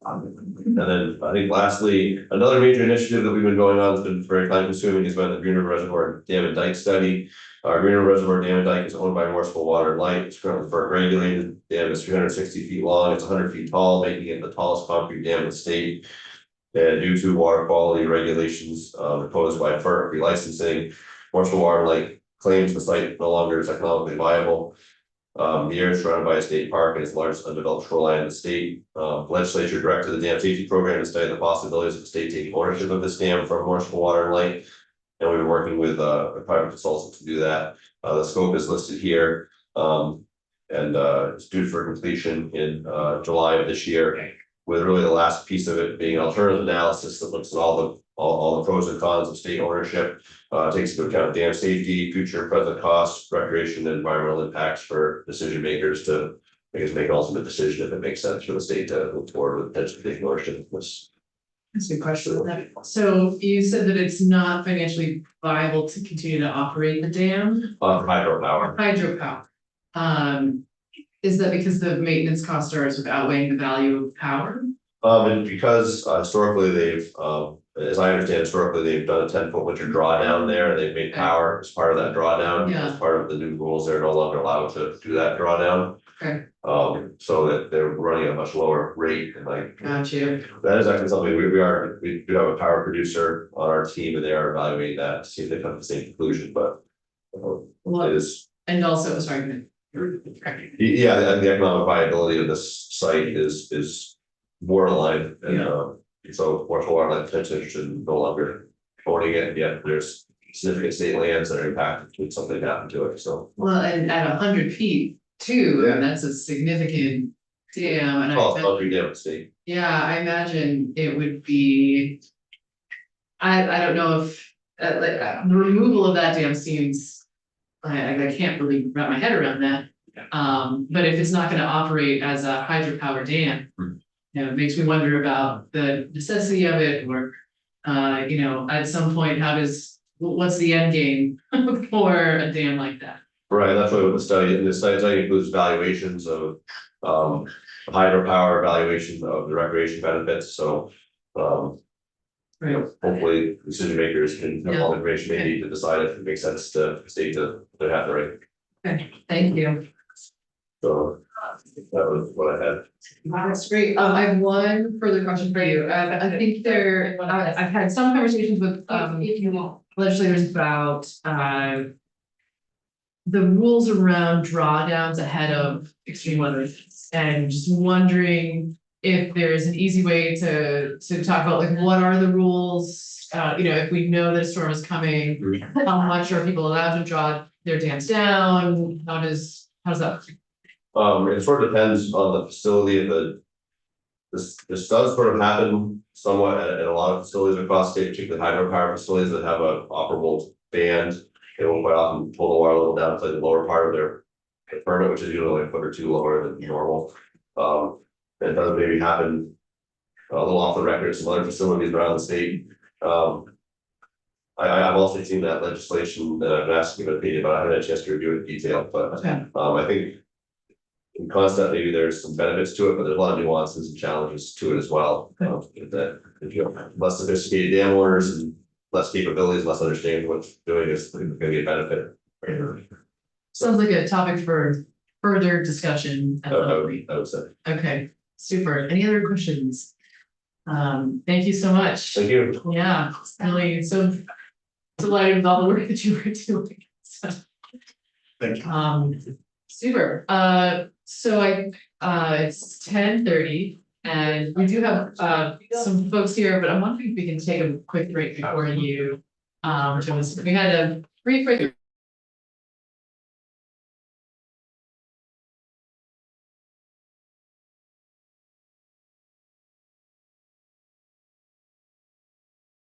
Speaker 6: And then I think lastly, another major initiative that we've been going on that's been very time consuming has been the Green River Reservoir Dam and Dike study. Our Green River Reservoir Dam and Dike is owned by Morrisville Water and Light. It's currently FERC regulated. The dam is 360 feet long. It's 100 feet tall, making it the tallest concrete dam in the state. And due to water quality regulations imposed by FERC relicensing, Morrisville Water and Light claims the site no longer is economically viable. The area is surrounded by a state park and it's the largest undeveloped shoreline in the state. Legislature directed the dam safety program to study the possibilities of the state taking ownership of this dam from Morrisville Water and Light. And we've been working with a private consultant to do that. The scope is listed here. It's due for completion in July of this year, with really the last piece of it being an alternative analysis that looks at all the pros and cons of state ownership, takes into account dam safety, future and present costs, recreation and environmental impacts for decision makers to, I guess, make an ultimate decision if it makes sense for the state to move forward with potentially taking ownership of this.
Speaker 1: That's a good question. So you said that it's not financially viable to continue to operate the dam?
Speaker 6: Hydropower.
Speaker 1: Hydropower. Is that because the maintenance costs are sort of outweighing the value of power?
Speaker 6: And because historically they've, as I understand, historically they've done a 10-foot winter drawdown there, and they've made power as part of that drawdown.
Speaker 1: Yeah.
Speaker 6: As part of the new rules, they're no longer allowed to do that drawdown.
Speaker 1: Okay.
Speaker 6: So that they're running at a much lower rate, and like
Speaker 1: Got you.
Speaker 6: that is actually something we do have a power producer on our team, and they are evaluating that to see if they come to the same conclusion, but it is.
Speaker 1: And also, sorry.
Speaker 6: Yeah, the economic viability of this site is borderline, and so Morrisville Water Light potentially interested in no longer owning it, yet there's significant state lands that are impacted if something happened to it, so.
Speaker 1: Well, and at 100 feet too,
Speaker 6: Yeah.
Speaker 1: that's a significant dam, and
Speaker 6: Oh, it's country dam state.
Speaker 1: yeah, I imagine it would be. I don't know if the removal of that dam seems. I can't really wrap my head around that. But if it's not gonna operate as a hydropower dam, it makes me wonder about the necessity of it, or You know, at some point, what's the end game for a dam like that?
Speaker 6: Right, that's what the study, and the study includes valuations of, hydropower, evaluation of the recreation benefits, so. You know, hopefully decision makers can have all the information they need to decide if it makes sense to state to have the right,
Speaker 1: Okay, thank you.
Speaker 6: so. That was what I had.
Speaker 1: That's great. I have one further question for you. I think I've had some conversations with, legislators about, the rules around drawdowns ahead of extreme weather events, and just wondering if there's an easy way to talk about like, what are the rules? You know, if we know that a storm is coming, how much are people allowed to draw their dams down? How's that?
Speaker 6: It sort of depends on the facility of the. This does sort of happen somewhat at a lot of facilities across the state, particularly hydropower facilities that have a operable band. They will quite often pull the water level down to the lower part of their permit, which is usually like a foot or two lower than normal. It does maybe happen a little off the record at some other facilities around the state. I've also seen that legislation that I've asked you an opinion, but I haven't had a chance to review it in detail, but I think. In concept, maybe there's some benefits to it, but there's a lot of nuances and challenges to it as well. That if you have less sophisticated dam owners and less capabilities, less understanding what you're doing is gonna be a benefit.
Speaker 1: Sounds like a topic for further discussion.
Speaker 6: I would say.
Speaker 1: Okay, super. Any other questions? Thank you so much.
Speaker 6: Thank you.
Speaker 1: Yeah, really so delighted with all the work that you were doing. So,
Speaker 4: Thank you.
Speaker 1: super. So it's 10:30 and we do have some folks here, but I'm wondering if we can take a quick break before you. We had a brief break